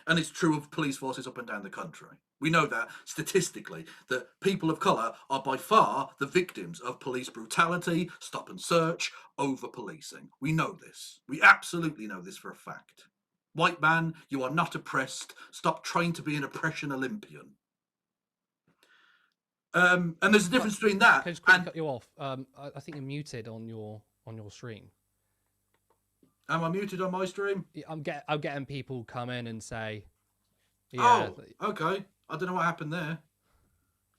And it's true of police forces up and down the country. We know that statistically, that people of colour are by far the victims of police brutality, stop and search, over-policing. We know this. We absolutely know this for a fact. White man, you are not oppressed. Stop trying to be an oppression Olympian. And there's a difference between that. Can I just quickly cut you off? I think you're muted on your stream. Am I muted on my stream? I'm getting people come in and say, yeah. Oh, okay. I don't know what happened there.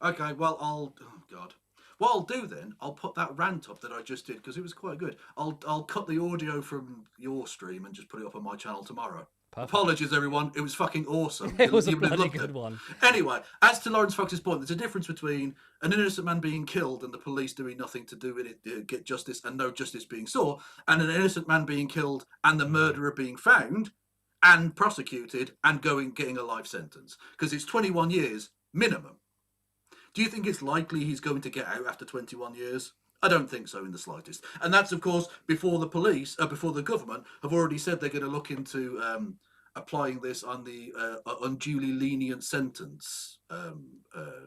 Okay, well, oh God. What I'll do then, I'll put that rant up that I just did, because it was quite good. I'll cut the audio from your stream and just put it up on my channel tomorrow. Perfect. Apologies, everyone. It was fucking awesome. It was a bloody good one. Anyway, as to Lawrence Fox's point, there's a difference between an innocent man being killed and the police doing nothing to do with it, get justice, and no justice being sought, and an innocent man being killed and the murderer being found and prosecuted and getting a life sentence. Because it's 21 years minimum. Do you think it's likely he's going to get out after 21 years? I don't think so in the slightest. And that's, of course, before the police, before the government have already said they're going to look into applying this on the unduly lenient sentence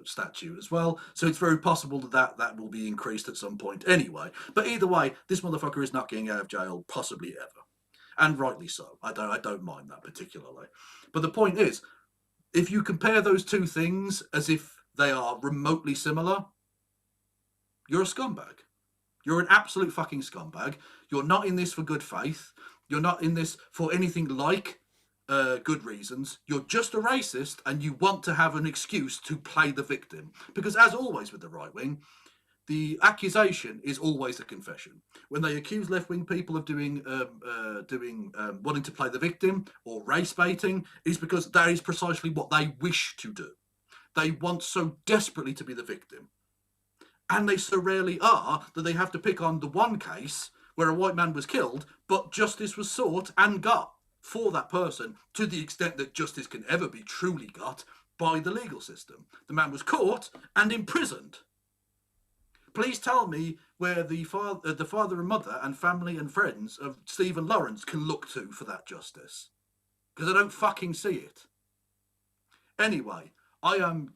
statute as well. So it's very possible that will be increased at some point anyway. But either way, this motherfucker is not getting out of jail, possibly ever. And rightly so. I don't mind that particularly. But the point is, if you compare those two things as if they are remotely similar, you're a scumbag. You're an absolute fucking scumbag. You're not in this for good faith. You're not in this for anything like good reasons. You're just a racist, and you want to have an excuse to play the victim. Because as always with the right wing, the accusation is always a confession. When they accuse left-wing people of wanting to play the victim or race baiting, it's because that is precisely what they wish to do. They want so desperately to be the victim. And they so rarely are that they have to pick on the one case where a white man was killed, but justice was sought and got for that person, to the extent that justice can ever be truly got by the legal system. The man was caught and imprisoned. Please tell me where the father and mother and family and friends of Stephen Lawrence can look to for that justice. Because I don't fucking see it. Anyway, I am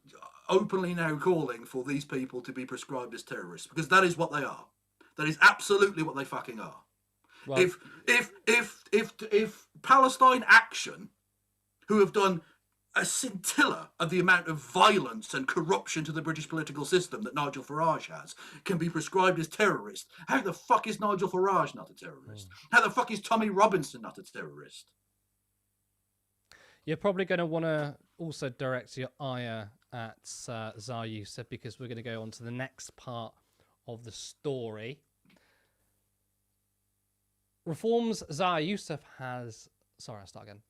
openly now calling for these people to be prescribed as terrorists, because that is what they are. That is absolutely what they fucking are. Well, if Palestine Action, who have done a scintilla of the amount of violence and corruption to the British political system that Nigel Farage has, can be prescribed as terrorists, how the fuck is Nigel Farage not a terrorist? How the fuck is Tommy Robinson not a terrorist? You're probably going to want to also direct your ire at Zahir Yusuf, because we're going to go on to the next part of the story. Reforms Zahir Yusuf has... Sorry, I'll start again.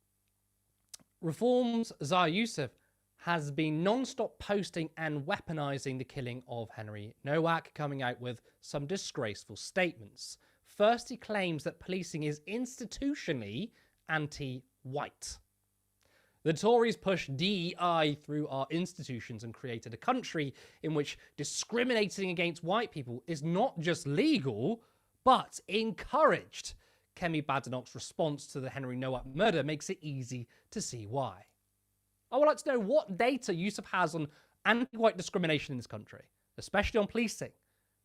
Reforms Zahir Yusuf has been non-stop posting and weaponizing the killing of Henry Nowak, coming out with some disgraceful statements. First, he claims that policing is institutionally anti-white. The Tories pushed DEI through our institutions and created a country in which discriminating against white people is not just legal, but encouraged. Kemi Badenoch's response to the Henry Nowak murder makes it easy to see why. I would like to know what data Yusuf has on anti-white discrimination in this country, especially on policing,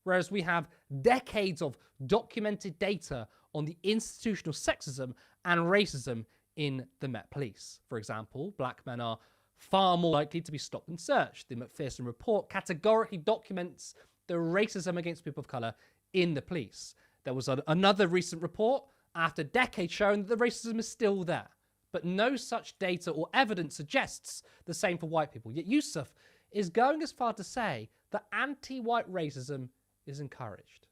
whereas we have decades of documented data on the institutional sexism and racism in the Met Police. For example, black men are far more likely to be stopped and searched. The McPherson report categorically documents the racism against people of colour in the police. There was another recent report after decades showing that the racism is still there. But no such data or evidence suggests the same for white people. Yet Yusuf is going as far to say that anti-white racism is encouraged.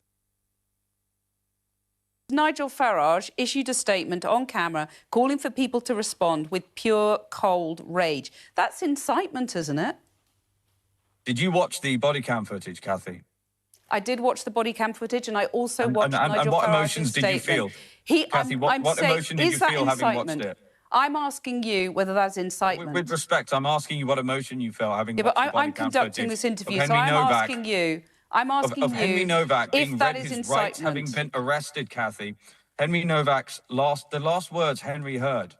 Nigel Farage issued a statement on camera calling for people to respond with pure, cold rage. That's incitement, isn't it? Did you watch the body cam footage, Kathy? I did watch the body cam footage, and I also watched Nigel and what Farage's emotions did you statement. feel? Kathy, what emotion did you feel having watched it? I'm asking you whether that's incitement. With respect, I'm asking you what emotion you felt having watched but the body I'm cam conducting footage this interview, of so Henry I'm Nowak, asking you. I'm asking of you Henry Nowak being if that read is his incitement. rights having been arrested, Kathy. Henry Nowak's the last words Henry heard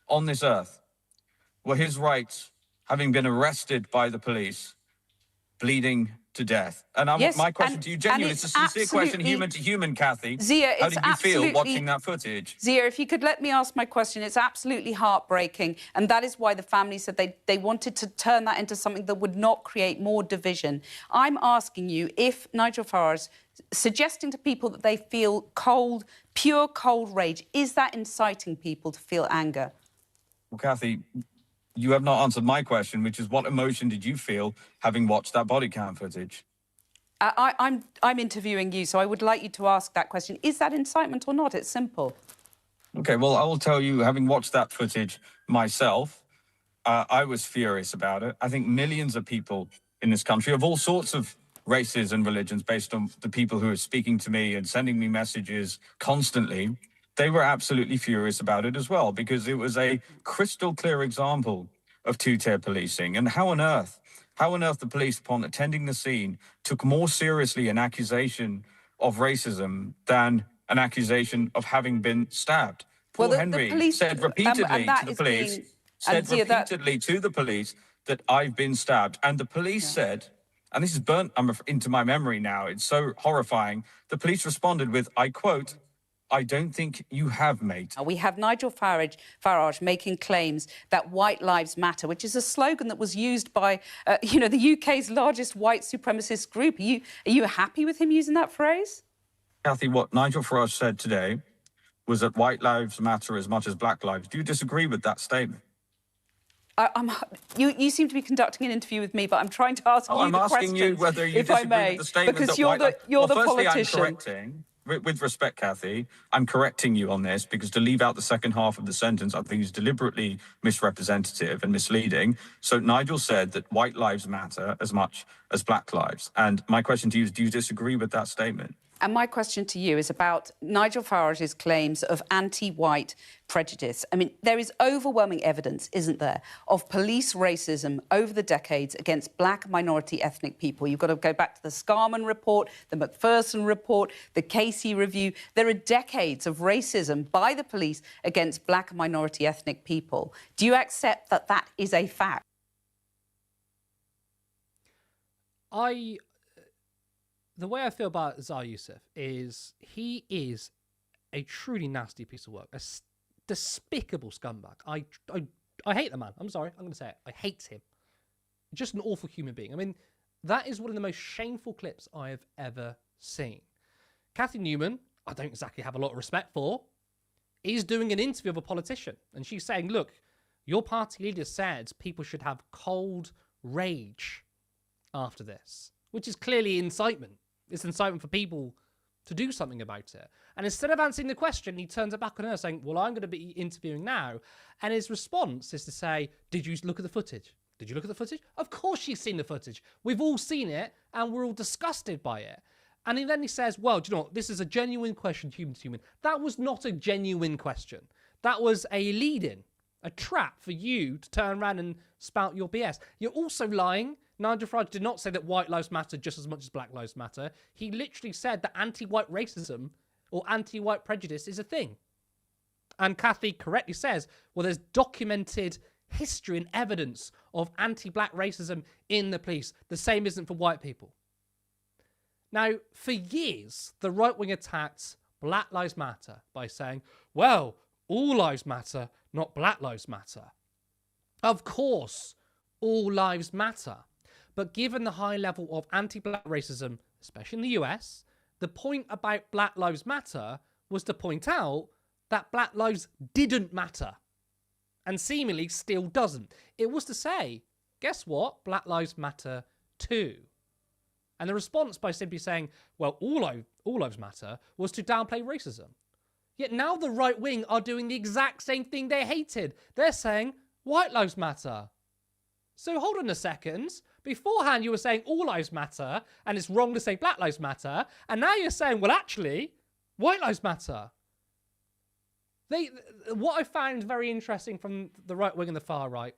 on this earth were his rights having been arrested by the police, bleeding to death. And my question to you, genuinely, it's a sincere question, human to human, Kathy. Zia, how did you feel watching that footage? Zia, if you could let me ask my question, it's absolutely heartbreaking. And that is why the family said they wanted to turn that into something that would not create more division. I'm asking you if Nigel Farage suggesting to people that they feel cold, pure cold rage, is that inciting people to feel anger? Well, Kathy, you have not answered my question, which is what emotion did you feel having watched that body cam footage? I'm interviewing you, so I would like you to ask that question. Is that incitement or not? It's simple. Okay, well, I will tell you, having watched that footage myself, I was furious about it. I think millions of people in this country of all sorts of races and religions, based on the people who are speaking to me and sending me messages constantly, they were absolutely furious about it as well, because it was a crystal clear example of two-tier policing. And how on earth the police, upon attending the scene, took more seriously an accusation of racism than an accusation of having been stabbed. Poor Henry said repeatedly to the police that I've been stabbed. And the police said, and this is burnt into my memory now, it's so horrifying, the police responded with, I quote, "I don't think you have, mate." We have Nigel Farage making claims that white lives matter, which is a slogan that was used by, the UK's largest white supremacist group. Are you happy with him using that phrase? Kathy, what Nigel Farage said today was that white lives matter as much as black lives. Do you disagree with that statement? You seem to be conducting an interview with me, but I'm trying to ask you the question. I'm asking you whether you disagree with the statement because that you're the firstly, politician. I'm correcting. With respect, Kathy, I'm correcting you on this, because to leave out the second half of the sentence, I think is deliberately misrepresentative and misleading. So Nigel said that white lives matter as much as black lives. And my question to you is, do you disagree with that statement? And my question to you is about Nigel Farage's claims of anti-white prejudice. I mean, there is overwhelming evidence, isn't there, of police racism over the decades against black minority ethnic people. You've got to go back to the Scarman report, the McPherson report, the Casey review. There are decades of racism by the police against black minority ethnic people. Do you accept that that is a fact? The way I feel about Zahir Yusuf is he is a truly nasty piece of work, a despicable scumbag. I hate the man. I'm sorry. I'm going to say it. I hate him. Just an awful human being. I mean, that is one of the most shameful clips I have ever seen. Kathy Newman, I don't exactly have a lot of respect for, is doing an interview of a politician. And she's saying, look, Your party leader said people should have cold rage after this, which is clearly incitement. It's incitement for people to do something about it. And instead of answering the question, he turns it back on her saying, well, I'm going to be interviewing now. And his response is to say, did you look at the footage? Did you look at the footage? Of course she's seen the footage. We've all seen it and we're all disgusted by it. And then he says, well, do you know what? This is a genuine question, human to human. That was not a genuine question. That was a lead-in, a trap for you to turn around and spout your BS. You're also lying. Nigel Farage did not say that white lives matter just as much as black lives matter. He literally said that anti-white racism or anti-white prejudice is a thing. And Kathy correctly says, well, there's documented history and evidence of anti-black racism in the police. The same isn't for white people. Now, for years, the right wing attacked Black Lives Matter by saying, well, all lives matter, not Black Lives Matter. Of course, all lives matter. But given the high level of anti-black racism, especially in the US, the point about Black Lives Matter was to point out that black lives didn't matter. And seemingly still doesn't. It was to say, guess what? Black lives matter too. And the response by simply saying, well, all lives matter, was to downplay racism. Yet now the right wing are doing the exact same thing they hated. They're saying, white lives matter. So hold on a second. Beforehand, you were saying all lives matter, and it's wrong to say black lives matter. And now you're saying, well, actually, white lives matter. What I found very interesting from the right wing and the far right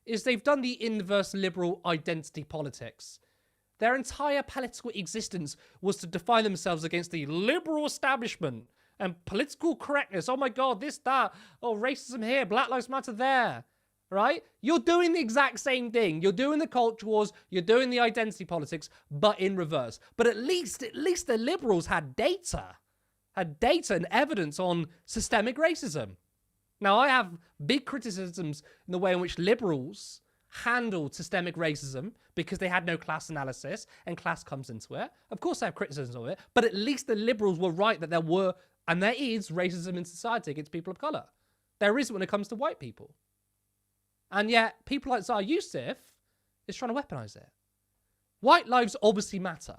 is they've done the inverse liberal identity politics. Their entire political existence was to define themselves against the liberal establishment and political correctness. Oh my God, this, that. Oh, racism here, Black Lives Matter there. Right? You're doing the exact same thing. You're doing the culture wars. You're doing the identity politics, but in reverse. But at least the liberals had data and evidence on systemic racism. Now, I have big criticisms in the way in which liberals handled systemic racism because they had no class analysis and class comes into it. Of course, I have criticisms of it, but at least the liberals were right that there were, and there is, racism in society against people of colour. There is when it comes to white people. And yet, people like Zahir Yusuf is trying to weaponise it. White lives obviously matter,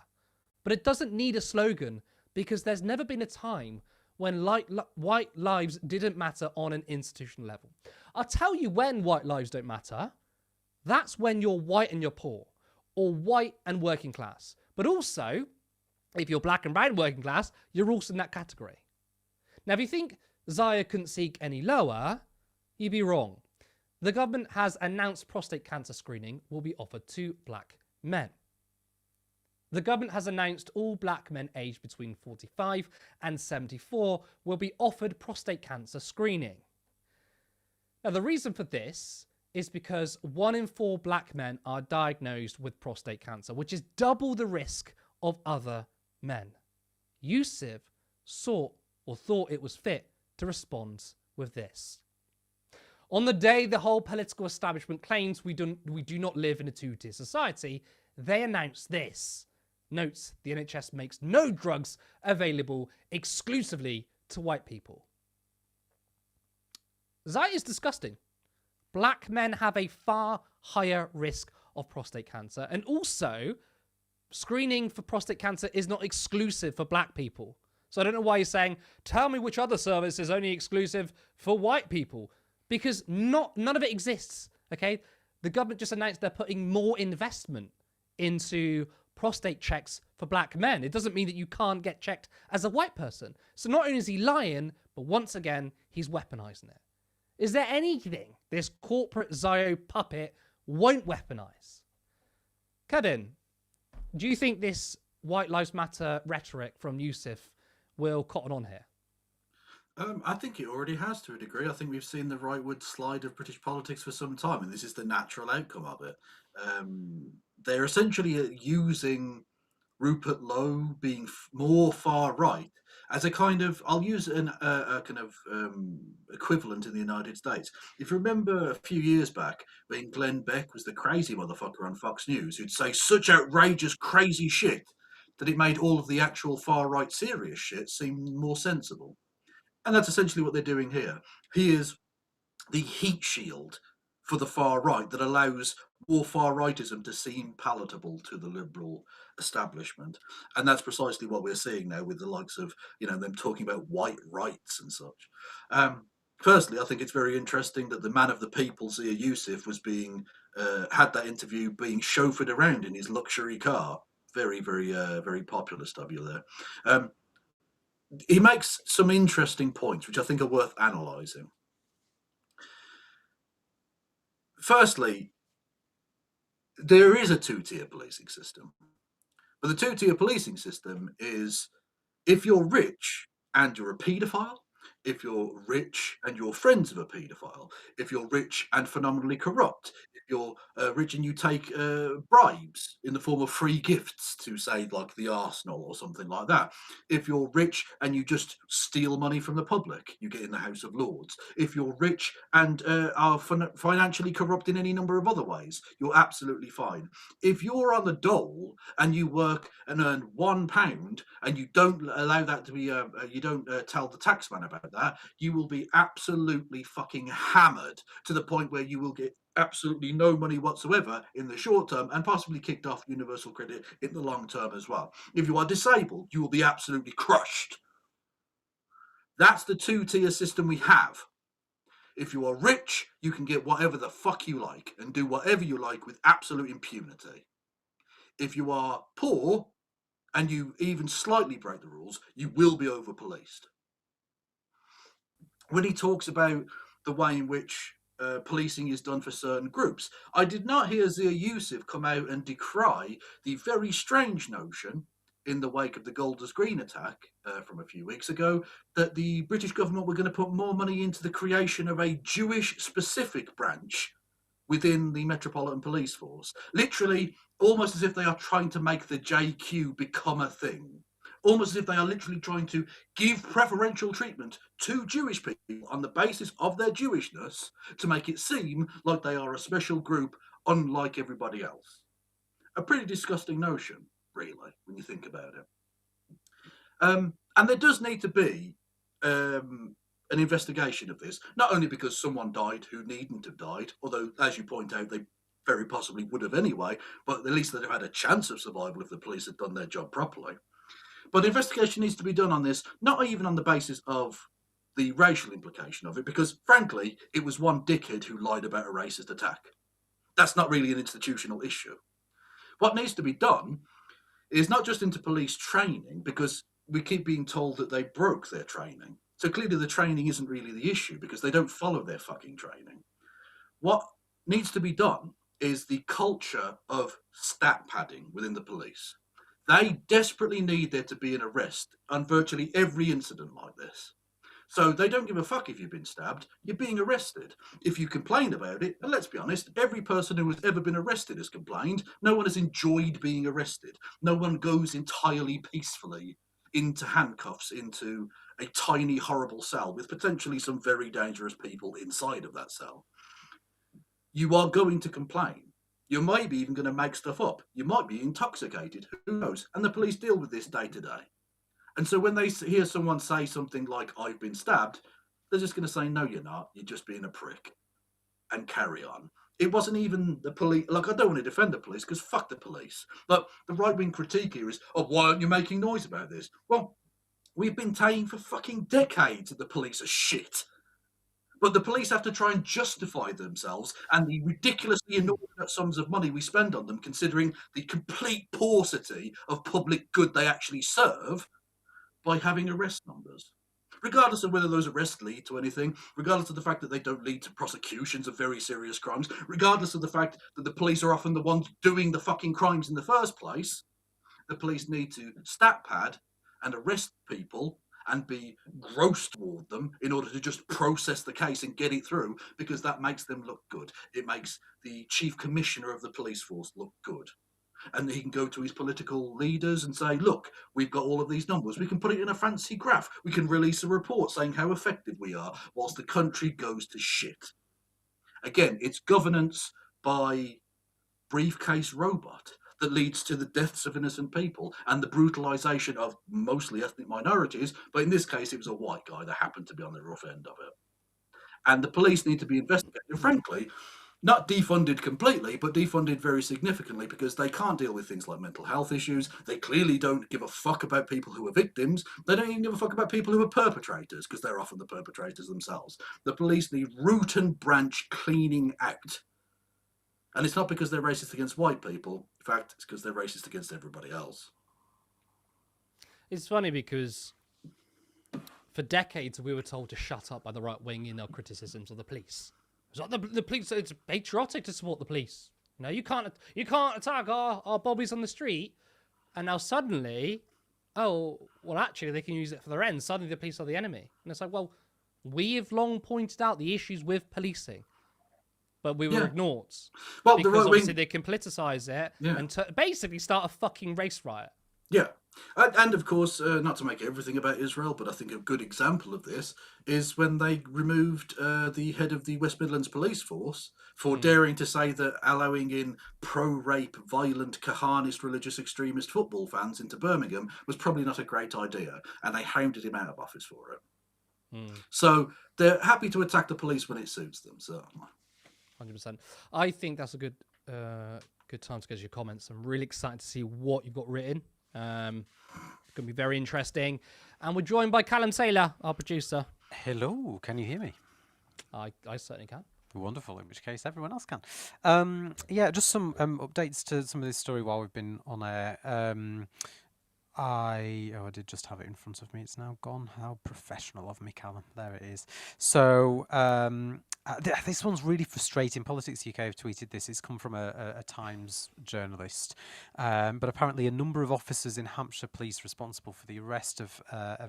but it doesn't need a slogan because there's never been a time when white lives didn't matter on an institutional level. I'll tell you when white lives don't matter. That's when you're white and you're poor, or white and working class. But also, if you're black and brown working class, you're also in that category. Now, if you think Zahir couldn't seek any lower, you'd be wrong. The government has announced prostate cancer screening will be offered to black men. The government has announced all black men aged between 45 and 74 will be offered prostate cancer screening. Now, the reason for this is because 1 in 4 black men are diagnosed with prostate cancer, which is double the risk of other men. Yusuf thought it was fit to respond with this. On the day the whole political establishment claims we do not live in a two-tier society, they announced this. Notes, the NHS makes no drugs available exclusively to white people. That is disgusting. Black men have a far higher risk of prostate cancer. And also, screening for prostate cancer is not exclusive for black people. So I don't know why you're saying, tell me which other service is only exclusive for white people. Because none of it exists, okay? The government just announced they're putting more investment into prostate checks for black men. It doesn't mean that you can't get checked as a white person. So not only is he lying, but once again, he's weaponizing it. Is there anything this corporate Zio puppet won't weaponize? Kevin, do you think this White Lives Matter rhetoric from Yusuf will cotton on here? I think it already has to a degree. I think we've seen the rightward slide of British politics for some time, and this is the natural outcome of it. They're essentially using Rupert Lowe being more far right as a kind of, I'll use a kind of equivalent in the United States. If you remember a few years back when Glenn Beck was the crazy motherfucker on Fox News who'd say such outrageous, crazy shit that it made all of the actual far right serious shit seem more sensible. And that's essentially what they're doing here. He is the heat shield for the far right that allows more far rightism to seem palatable to the liberal establishment. And that's precisely what we're seeing now with the likes of, them talking about white rights and such. Firstly, I think it's very interesting that the man of the people, Zia Yusuf, was had that interview being chauffeured around in his luxury car. Very, very, very populist of you there. He makes some interesting points, which I think are worth analysing. Firstly, there is a two-tier policing system. But the two-tier policing system is if you're rich and you're a paedophile, if you're rich and you're friends of a paedophile, if you're rich and phenomenally corrupt, if you're rich and you take bribes in the form of free gifts to, say, like the Arsenal or something like that, if you're rich and you just steal money from the public, you get in the House of Lords. If you're rich and are financially corrupt in any number of other ways, you're absolutely fine. If you're on the dole and you work and earn £1 and you don't allow that to be, you don't tell the taxman about that, you will be absolutely fucking hammered to the point where you will get absolutely no money whatsoever in the short term and possibly kicked off universal credit in the long term as well. If you are disabled, you will be absolutely crushed. That's the two-tier system we have. If you are rich, you can get whatever the fuck you like and do whatever you like with absolute impunity. If you are poor and you even slightly break the rules, you will be over-policed. When he talks about the way in which policing is done for certain groups, I did not hear Zia Yusuf come out and decry the very strange notion in the wake of the Golders Green attack from a few weeks ago that the British government were going to put more money into the creation of a Jewish-specific branch within the Metropolitan Police Force. Literally, almost as if they are trying to make the JQ become a thing. Almost as if they are literally trying to give preferential treatment to Jewish people on the basis of their Jewishness to make it seem like they are a special group unlike everybody else. A pretty disgusting notion, really, when you think about it. And there does need to be an investigation of this, not only because someone died who needn't have died, although, as you point out, they very possibly would have anyway, but at least they'd have had a chance of survival if the police had done their job properly. But investigation needs to be done on this, not even on the basis of the racial implication of it, because, frankly, it was one dickhead who lied about a racist attack. That's not really an institutional issue. What needs to be done is not just into police training, because we keep being told that they broke their training. So clearly the training isn't really the issue, because they don't follow their fucking training. What needs to be done is the culture of stat padding within the police. They desperately need there to be an arrest on virtually every incident like this. So they don't give a fuck if you've been stabbed, you're being arrested. If you complain about it, and let's be honest, every person who has ever been arrested has complained. No one has enjoyed being arrested. No one goes entirely peacefully into handcuffs, into a tiny, horrible cell with potentially some very dangerous people inside of that cell. You are going to complain. You might be even going to make stuff up. You might be intoxicated. Who knows? And the police deal with this day to day. And so when they hear someone say something like, I've been stabbed, they're just going to say, no, you're not. You're just being a prick. And carry on. It wasn't even the police. Like, I don't want to defend the police because fuck the police. But the right-wing critique here is, oh, why aren't you making noise about this? Well, we've been saying for fucking decades that the police are shit. But the police have to try and justify themselves and the ridiculously inordinate sums of money we spend on them, considering the complete paucity of public good they actually serve, by having arrest numbers. Regardless of whether those arrests lead to anything, regardless of the fact that they don't lead to prosecutions of very serious crimes, regardless of the fact that the police are often the ones doing the fucking crimes in the first place, the police need to stat pad and arrest people and be gross toward them in order to just process the case and get it through, because that makes them look good. It makes the chief commissioner of the police force look good. And he can go to his political leaders and say, look, we've got all of these numbers. We can put it in a fancy graph. We can release a report saying how effective we are whilst the country goes to shit. Again, it's governance by briefcase robot that leads to the deaths of innocent people and the brutalisation of mostly ethnic minorities, but in this case it was a white guy that happened to be on the rough end of it. And the police need to be investigated. And frankly, Not defunded completely, but defunded very significantly because they can't deal with things like mental health issues. They clearly don't give a fuck about people who are victims. They don't even give a fuck about people who are perpetrators because they're often the perpetrators themselves. The police need root and branch cleaning out. And it's not because they're racist against white people. In fact, it's because they're racist against everybody else. It's funny because for decades we were told to shut up by the right wing in our criticisms of the police. It's like the police. It's patriotic to support the police. You know, you can't attack our bobbies on the street. And now suddenly, oh well, actually they can use it for their ends. Suddenly the police are the enemy. And it's like, well, we have long pointed out the issues with policing, but we were ignored. Well, because the right obviously wing, they can politicize it and basically start a fucking race riot. yeah. And of course, not to make everything about Israel, but I think a good example of this is when they removed the head of the West Midlands Police Force for daring to say that allowing in pro-rape, violent, Kahanist, religious extremist football fans into Birmingham was probably not a great idea, and they hounded him out of office for it. So they're happy to attack the police when it suits them. So, 100%. I think that's a good time to go to your comments. I'm really excited to see what you've got written. Going to be very interesting. And we're joined by Callum Taylor, our producer. Hello, can you hear me? I certainly can. Wonderful, in which case everyone else can. Yeah, just some updates to some of this story while we've been on air. I did just have it in front of me. It's now gone. How professional of me, Callum. There it is. So this one's really frustrating. Politics UK have tweeted this. It's come from a Times journalist. But apparently a number of officers in Hampshire Police responsible for the arrest of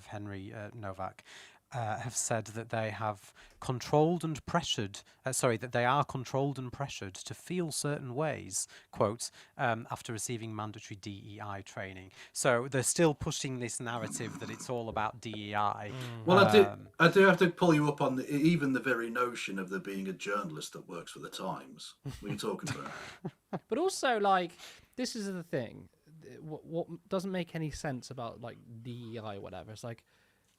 Henry Nowak have said that they have controlled and pressured, that they are controlled and pressured to feel certain ways, quote, after receiving mandatory DEI training. So they're still pushing this narrative that it's all about DEI. Well, I do have to pull you up on even the very notion of there being a journalist that works for the Times. What are you talking about? But also, like, this is the thing. What doesn't make any sense about, like, DEI or whatever. It's like,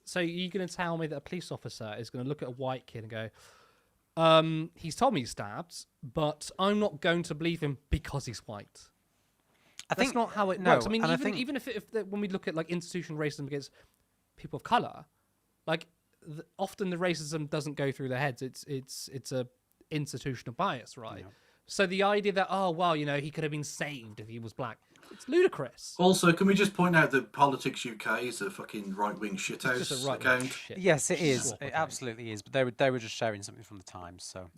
so you're going to tell me that a police officer is going to look at a white kid and go, he's told me he's stabbed, but I'm not going to believe him because he's white. That's not how it works. I mean, even if when we look at like institutional racism against people of color, like often the racism doesn't go through their heads. It's a institutional bias, right? Yeah. So the idea that he could have been saved if he was black. It's ludicrous. Also, can we just point out that Politics UK is a fucking right-wing shithouse account? Yes, it is. It absolutely is. But they were just sharing something from the Times, so.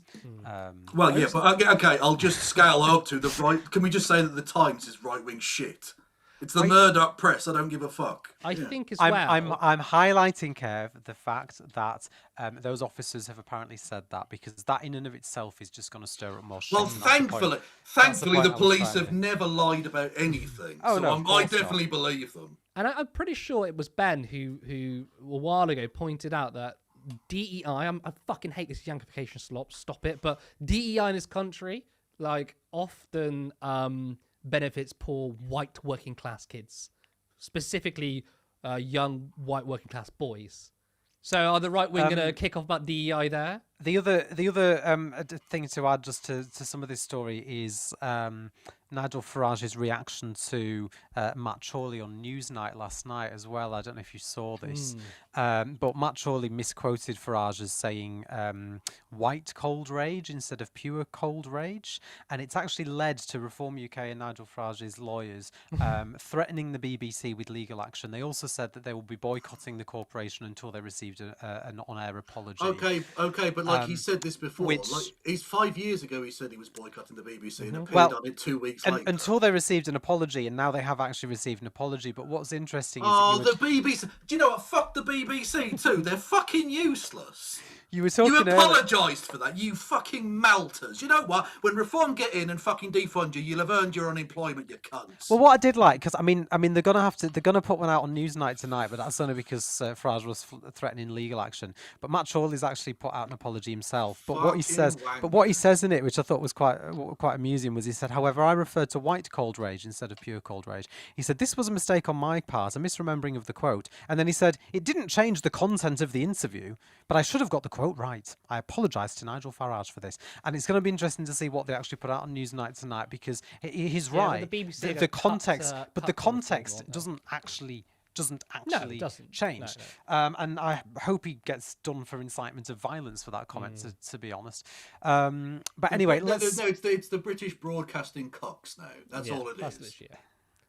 Well, yeah, but okay, I'll just scale up to the right. Can we just say that the Times is right-wing shit? It's the Murdoch press. I don't give a fuck. I think as well. I'm highlighting, Kev, the fact that those officers have apparently said that because that in and of itself is just going to stir up more shit. Well, thankfully, the police have never lied about anything. Oh, so no, I definitely believe them. And I'm pretty sure it was Ben who a while ago pointed out that DEI. I fucking hate this yankification slop. Stop it. But DEI in this country, like, often benefits poor white working class kids, specifically young white working class boys. So are the right wing going to kick off about DEI there? The other thing to add just to some of this story is Nigel Farage's reaction to Matt Chorley on Newsnight last night as well. I don't know if you saw this, but Matt Chorley misquoted Farage as saying white cold rage instead of pure cold rage, and it's actually led to Reform UK and Nigel Farage's lawyers threatening the BBC with legal action. They also said that they will be boycotting the corporation until they received an on-air apology. Okay, but like he said this before, like he's 5 years ago he said he was boycotting the BBC and appeared on it 2 weeks later. Until they received an apology, and now they have actually received an apology. But what's interesting is the BBC. Do you know what? Fuck the BBC too. They're fucking useless. You were talking. You apologised for that, you fucking melters. You know what? When Reform get in and fucking defund you, you'll have earned your unemployment, you cunts. Well, what I did like, because I mean, they're gonna put one out on Newsnight tonight, but that's only because Farage was threatening legal action. But Matt Chorley's actually put out an apology himself. But what he says in it, which I thought was quite amusing, was he said, "However, I referred to white cold rage instead of pure cold rage. He said, "This was a mistake on my part, a misremembering of the quote." And then he said, "It didn't change the content of the interview, but I should have got the quote right. I apologise to Nigel Farage for this." And it's going to be interesting to see what they actually put out on Newsnight tonight, because he's right. The BBC The context, cut, but cut the the report, context won't they? doesn't actually it doesn't. change. No. And I hope he gets done for incitement of violence for that comment, to be honest. But anyway, let's... it's the British Broadcasting cocks now. That's all it is. Literally,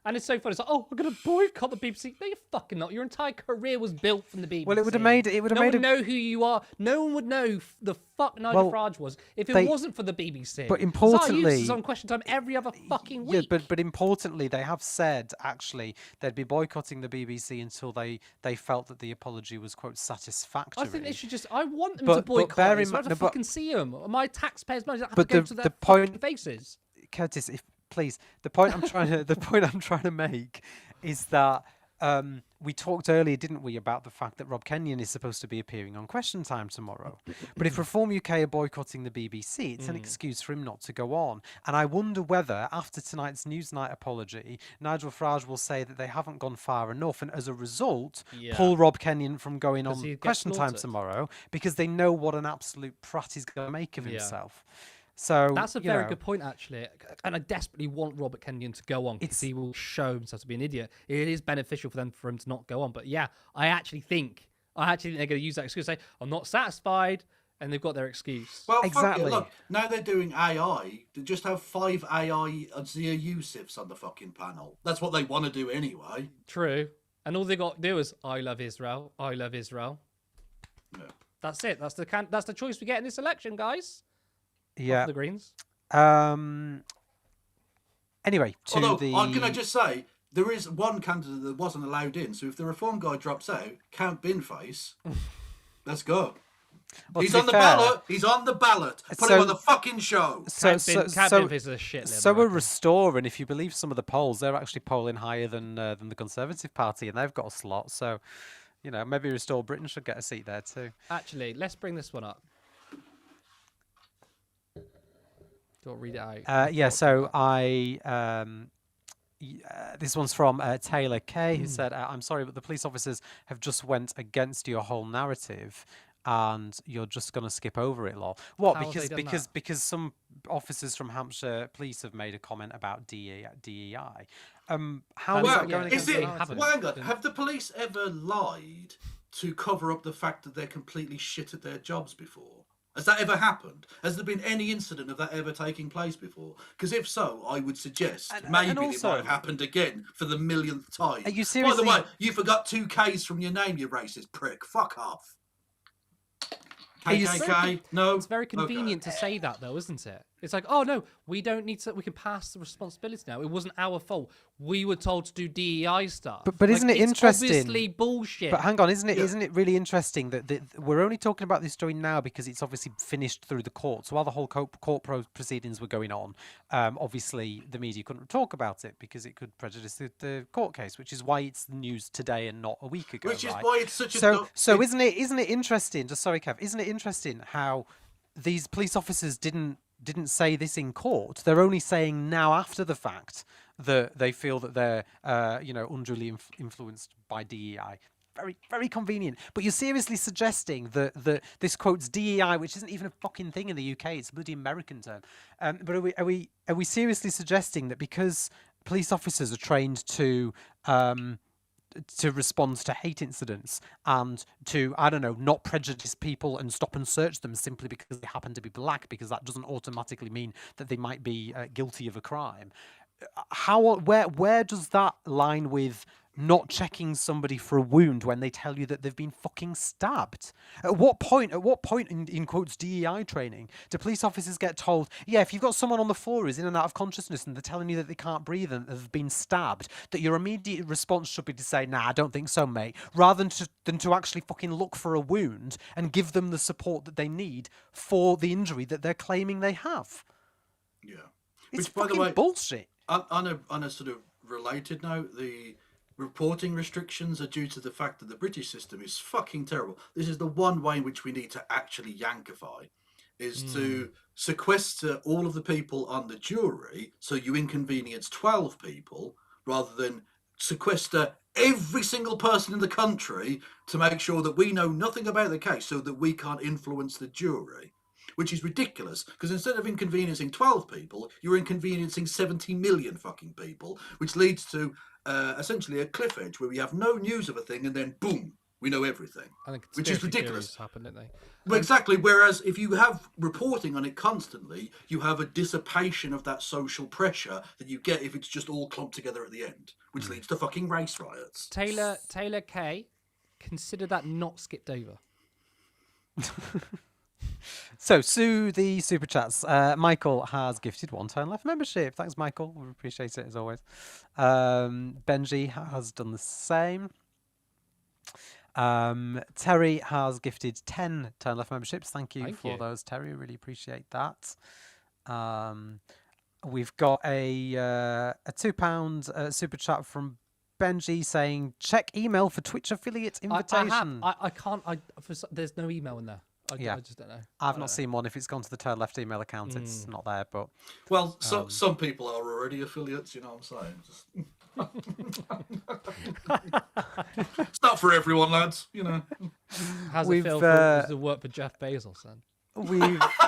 And it's so funny. It's like, oh, we're going to boycott the BBC. No, you're fucking not. Your entire career was built from the BBC. Well, it would have made... No one would know who you are. No one would know who the fuck Nigel Farage was if it wasn't for the BBC. But importantly... It's on Question Time every other fucking week. Yeah, but importantly, they have said, actually, they'd be boycotting the BBC until they felt that the apology was, quote, satisfactory. I think they should just... I want them to boycott it. So I have to fucking see them. My taxpayers' money don't have to go to their fucking faces. Curtis, please, the point I'm trying to make is that we talked earlier, didn't we, about the fact that Rob Kenyon is supposed to be appearing on Question Time tomorrow. But if Reform UK are boycotting the BBC, it's an excuse for him not to go on. And I wonder whether, after tonight's Newsnight apology, Nigel Farage will say that they haven't gone far enough, and as a result, pull Rob Kenyon from going on Question Time tomorrow, because they know what an absolute prat he's going to make of himself. So that's a very good point, actually, and I desperately want Robert Kenyon to go on because he will show himself to be an idiot. It is beneficial for him to not go on, but yeah, I actually think they're going to use that excuse, say I'm not satisfied, and they've got their excuse. Well, exactly. Look, now they're doing AI. They just have 5 AI Zia Yusufs on the fucking panel. That's what they want to do anyway. True, and all they got to do is I love Israel. I love Israel. Yeah. That's it. That's the choice we get in this election, guys. Yeah. The Greens. Anyway, can I just say, there is one candidate that wasn't allowed in, so if the Reform guy drops out, count bin face. Let's go. Well, he's on the ballot. He's on the ballot. Put him on the fucking show. So a Restore, and if you believe some of the polls, they're actually polling higher than the Conservative Party, and they've got a slot. So, maybe Restore Britain should get a seat there too. Actually, let's bring this one up. Do you want to read it out? So this one's from Taylor K, who said, "I'm sorry, but the police officers have just went against your whole narrative, and you're just going to skip over it, lol." What? Because some officers from Hampshire Police have made a comment about DEI. How is that going against the narrative? Have the police ever lied to cover up the fact that they're completely shit at their jobs before? Has that ever happened? Has there been any incident of that ever taking place before? Because if so, I would suggest maybe it might have happened again for the millionth time. Are you seriously? By the way, you forgot 2 Ks from your name, you racist prick. Fuck off. KKK? No? It's very convenient to say that, though, isn't it? It's like, oh, no, we don't need to... We can pass the responsibility now. It wasn't our fault. We were told to do DEI stuff. But isn't it interesting? It's obviously bullshit. But hang on, isn't it really interesting that we're only talking about this story now because it's obviously finished through the court. So while the whole court proceedings were going on, obviously the media couldn't talk about it because it could prejudice the court case, which is why it's news today and not a week ago. Which is why it's such a... So isn't it interesting, just sorry, Kev, isn't it interesting how these police officers didn't say this in court? They're only saying now after the fact that they feel that they're unduly influenced by DEI. Very, very convenient. But you're seriously suggesting that this quotes DEI, which isn't even a fucking thing in the UK, it's a bloody American term. But are we seriously suggesting that because police officers are trained to respond to hate incidents and to, I don't know, not prejudice people and stop and search them simply because they happen to be black, because that doesn't automatically mean that they might be guilty of a crime? Where does that line with not checking somebody for a wound when they tell you that they've been fucking stabbed? At what point in quotes DEI training do police officers get told, yeah, if you've got someone on the floor who's in and out of consciousness and they're telling you that they can't breathe and have been stabbed, that your immediate response should be to say, nah, I don't think so, mate, rather than to actually fucking look for a wound and give them the support that they need for the injury that they're claiming they have? Yeah. It's fucking bullshit. On a sort of related note, the reporting restrictions are due to the fact that the British system is fucking terrible. This is the one way in which we need to actually Yankify. is to sequester all of the people on the jury, so you inconvenience 12 people, rather than sequester every single person in the country to make sure that we know nothing about the case, so that we can't influence the jury. Which is ridiculous, because instead of inconveniencing 12 people, you're inconveniencing 70 million fucking people, which leads to essentially a cliff edge where we have no news of a thing and then boom, we know everything. Which is ridiculous. Happened, didn't they? Well, exactly. Whereas if you have reporting on it constantly, you have a dissipation of that social pressure that you get if it's just all clumped together at the end, which leads to fucking race riots. Taylor K, consider that not skipped over. So, Sue, the super chats. Michael has gifted 1 Turn Left membership. Thanks, Michael. We appreciate it as always. Benji has done the same. Terry has gifted 10 Turn Left memberships. Thank you for those, Terry. Really appreciate that. We've got a £2 super chat from Benji saying, check email for Twitch affiliate invitation. I can't. There's no email in there. I just don't know. I've not seen one. If it's gone to the Turn Left email account, it's not there. But well, some people are already affiliates. You know what I'm saying? It's not for everyone, lads. You know. How's it feel to work for Jeff Bezos then?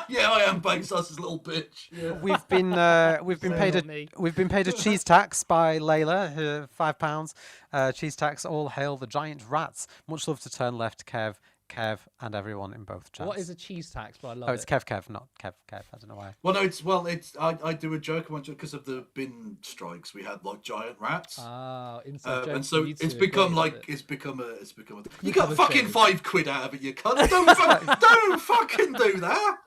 Yeah, I am Bezos' little bitch. Yeah. We've been paid a cheese tax by Layla, £5. Cheese tax. All hail the giant rats. Much love to Turn Left, Kev, and everyone in both chats. What is a cheese tax? But I love it's Kev, not Kev. I don't know why. Well, it's I do a joke because of the bin strikes. We had like giant rats. Inside joke. And so it's become a. You got fucking £5 out of it, you cunt. Don't fucking do that.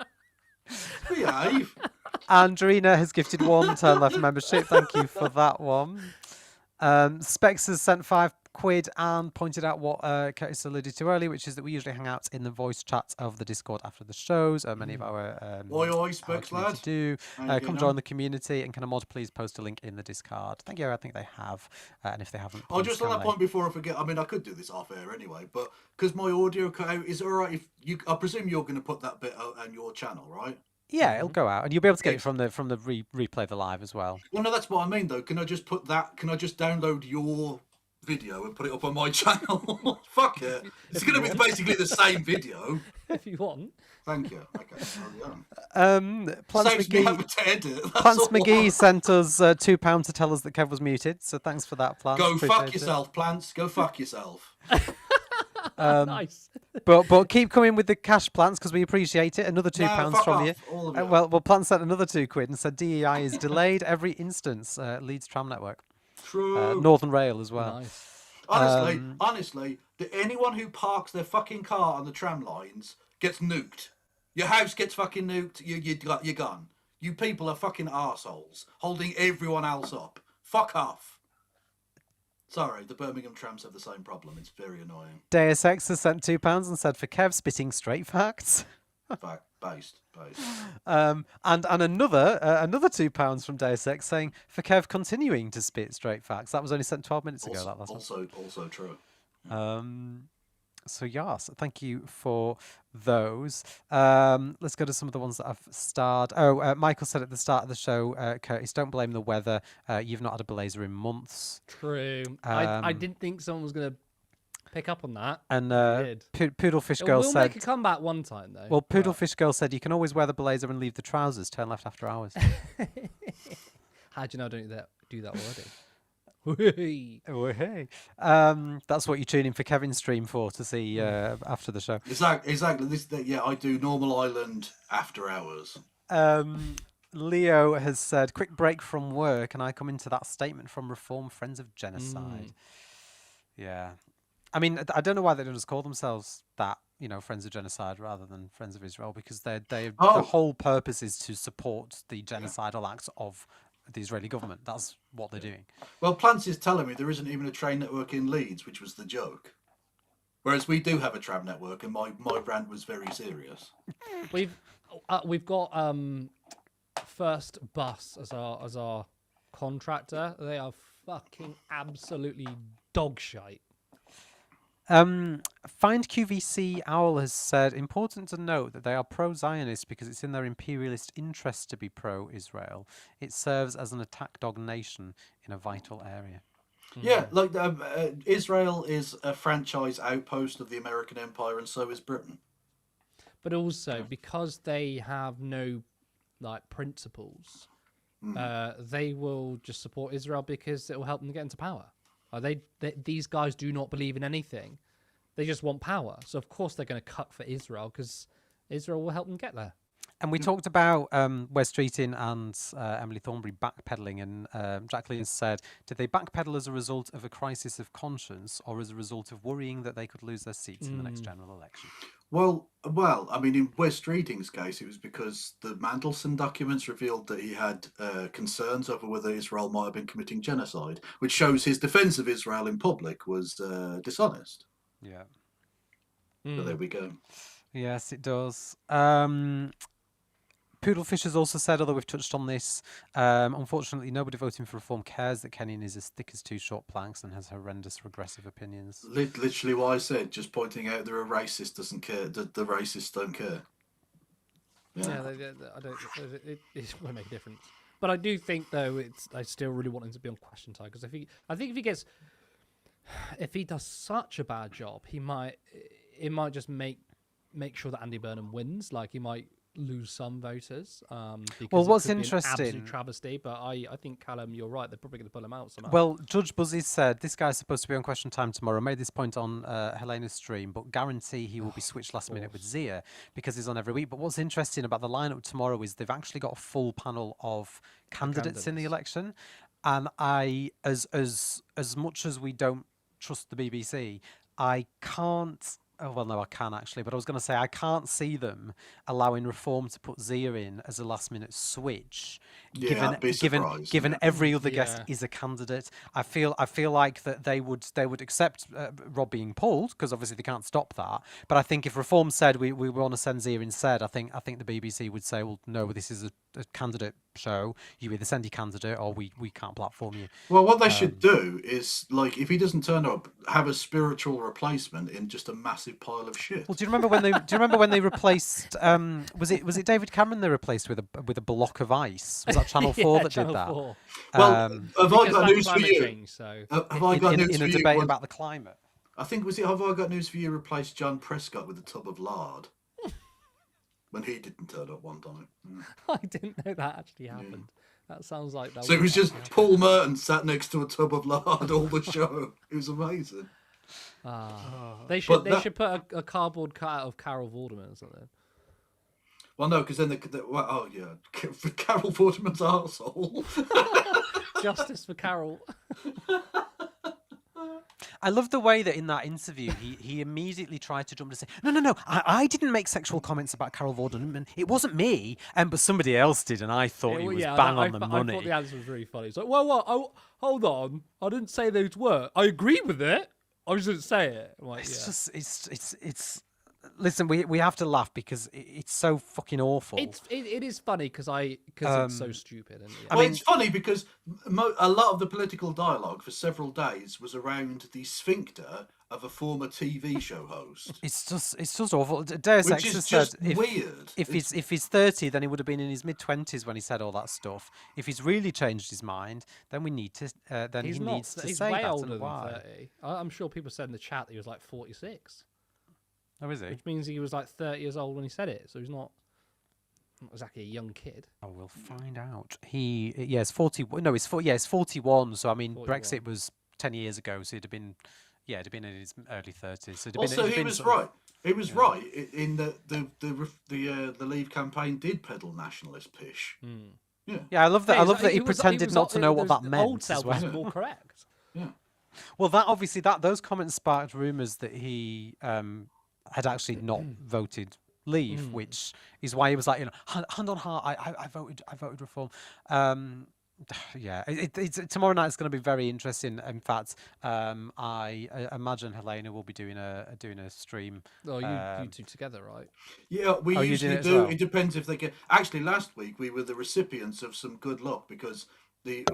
Behave. Andrina has gifted 1 Turn Left membership. Thank you for that one. Specs has sent £5 and pointed out what Curtis alluded to earlier, which is that we usually hang out in the voice chat of the Discord after the shows. Many of our Specs lad do come join the community, and can a mod please post a link in the Discord? Thank you. I think they have, and if they haven't, just on that point before I forget. I mean, I could do this off air anyway, but because my audio cut out, is it all right if you? I presume you're going to put that bit out on your channel, right? Yeah, it'll go out, and you'll be able to get it from the replay the live as well. Well, no, that's what I mean though. Can I just put that? Can I just download your video and put it up on my channel? Fuck it. It's going to be basically the same video. If you want. Thank you. Okay. Plants McGee sent us £2 to tell us that Kev was muted, so thanks for that, Plants. Go fuck yourself, Plants. Go fuck yourself. Nice. But keep coming with the cash, Plants, because we appreciate it. Another £2 from you. Well, Plants sent another £2 and said DEI is delayed every instance. Leeds Tram Network. True. Northern Rail as well. Nice. Honestly, anyone who parks their fucking car on the tram lines gets nuked. Your house gets fucking nuked. You're gone. You people are fucking arseholes, holding everyone else up. Fuck off. Sorry, the Birmingham trams have the same problem. It's very annoying. Deus Ex has sent £2 and said, for Kev, spitting straight facts. Based. And another £2 from Deus Ex saying, for Kev continuing to spit straight facts. That was only sent 12 minutes ago. That last one. Also true. So yes, thank you for those. Let's go to some of the ones that I've starred. Michael said at the start of the show, Curtis, don't blame the weather. You've not had a blazer in months. True. I didn't think someone was going to pick up on that. And Poodlefish Girl said... We'll make a comeback one time, though. Well, Poodlefish Girl said, you can always wear the blazer and leave the trousers. Turn left after hours. How do you know I don't do that already? That's what you tune in for Kevin's stream for, to see after the show. Exactly. I do Normal Island after hours. Leo has said, quick break from work, and I come into that statement from Reform Friends of Genocide. Yeah. I mean, I don't know why they don't just call themselves that, Friends of Genocide rather than Friends of Israel, because the whole purpose is to support the genocidal acts of the Israeli government. That's what they're doing. Well, Plants is telling me there isn't even a train network in Leeds, which was the joke. Whereas we do have a tram network, and my rant was very serious. We've got First Bus as our contractor. They are fucking absolutely dog shite. Find QVC Owl has said, important to note that they are pro-Zionist because it's in their imperialist interest to be pro-Israel. It serves as an attack dog nation in a vital area. Yeah, like Israel is a franchise outpost of the American Empire, and so is Britain. But also, because they have no principles, they will just support Israel because it will help them get into power. These guys do not believe in anything. They just want power. So, of course, they're going to cut for Israel because Israel will help them get there. And we talked about Wes Streeting and Emily Thornberry backpedaling, and Jacqueline said, did they backpedal as a result of a crisis of conscience or as a result of worrying that they could lose their seats in the next general election? Well, I mean, in Wes Streeting's case, it was because the Mandelson documents revealed that he had concerns over whether Israel might have been committing genocide, which shows his defense of Israel in public was dishonest. Yeah. So there we go. Yes, it does. Poodlefish has also said, although we've touched on this, unfortunately, nobody voting for reform cares that Kenyon is as thick as two short planks and has horrendous regressive opinions. Literally what I said, just pointing out that a racist doesn't care, the racists don't care. Yeah, I don't. It won't make a difference. But I do think, though, I still really want him to be on question time because I think if he does such a bad job, it might just make sure that Andy Burnham wins. Like he might lose some voters. Because what's it could interesting? Be an absolute travesty, but I think Callum, you're right. They're probably going to pull him out somehow. Well, Judge Buzzy said this guy's supposed to be on question time tomorrow. Made this point on Helena's stream, but guarantee he will be switched last minute with Zia because he's on every week. But what's interesting about the lineup tomorrow is they've actually got a full panel of candidates in the election, and as much as we don't trust the BBC, I can't. Oh, well, no, I can actually, but I was going to say I can't see them allowing Reform to put Zia in as a last-minute switch, given every other guest is a candidate. I feel like that they would accept Rob being pulled because obviously they can't stop that. But I think if Reform said we want to send Zia instead, I think the BBC would say, well, no, this is a candidate show. You either send your candidate or we can't platform you. Well, what they should do is, like, if he doesn't turn up, have a spiritual replacement in just a massive pile of shit. Well, do you remember when they replaced? Was it David Cameron they replaced with a block of ice? Was that Channel 4 that did that? 4. Well, have I got news for you? Change, so. Have I got news in for a you? debate about the climate. I think have I got news for you? Replaced John Prescott with a tub of lard when he didn't turn up one time. I didn't know that actually happened. That sounds like that. So it was just Paul Merton sat next to a tub of lard all the show. It was amazing. They should put a cardboard cutout of Carol Vorderman or something. Well, no, because then for Carol Vorderman's arsehole. Justice for Carol. I love the way that in that interview he immediately tried to jump to say, no, I didn't make sexual comments about Carol Vorderman. It wasn't me, but somebody else did, and I thought he was bang on the money. I thought the answer was really funny. It's like, well, hold on, I didn't say those words. I agree with it. I just didn't say it. Like, it's. Listen, we have to laugh because it's so fucking awful. It is funny because it's so stupid. And, I mean, it's funny because a lot of the political dialogue for several days was around the sphincter of a former TV show host. It's just awful. Deus Ex has said weird. If he's 30, then he would have been in his mid-20s when he said all that stuff. If he's really changed his mind, then we need to. Then he needs to he's say way that. older and why. than 30. I'm sure people said in the chat that he was like 46. Oh, is he? Which means he was like 30 years old when he said it, so he's not exactly a young kid. Oh, we'll find out. It's 40. No, it's 41. So I mean, 41. Brexit was 10 years ago, so it'd have been in his early 30s. So he was right. He was right in that the Leave campaign did peddle nationalist pish. Yeah, I love that. I love that he pretended not to know what that meant. Old self was more correct. Yeah. Well, those comments sparked rumours that he had actually not voted Leave, which is why he was like, hand on heart, I voted Reform. Tomorrow night is going to be very interesting. In fact, I imagine Helena will be doing a stream. Oh, you two together, right? Yeah, we usually do. Well? It depends if they get. Actually, last week we were the recipients of some good luck because the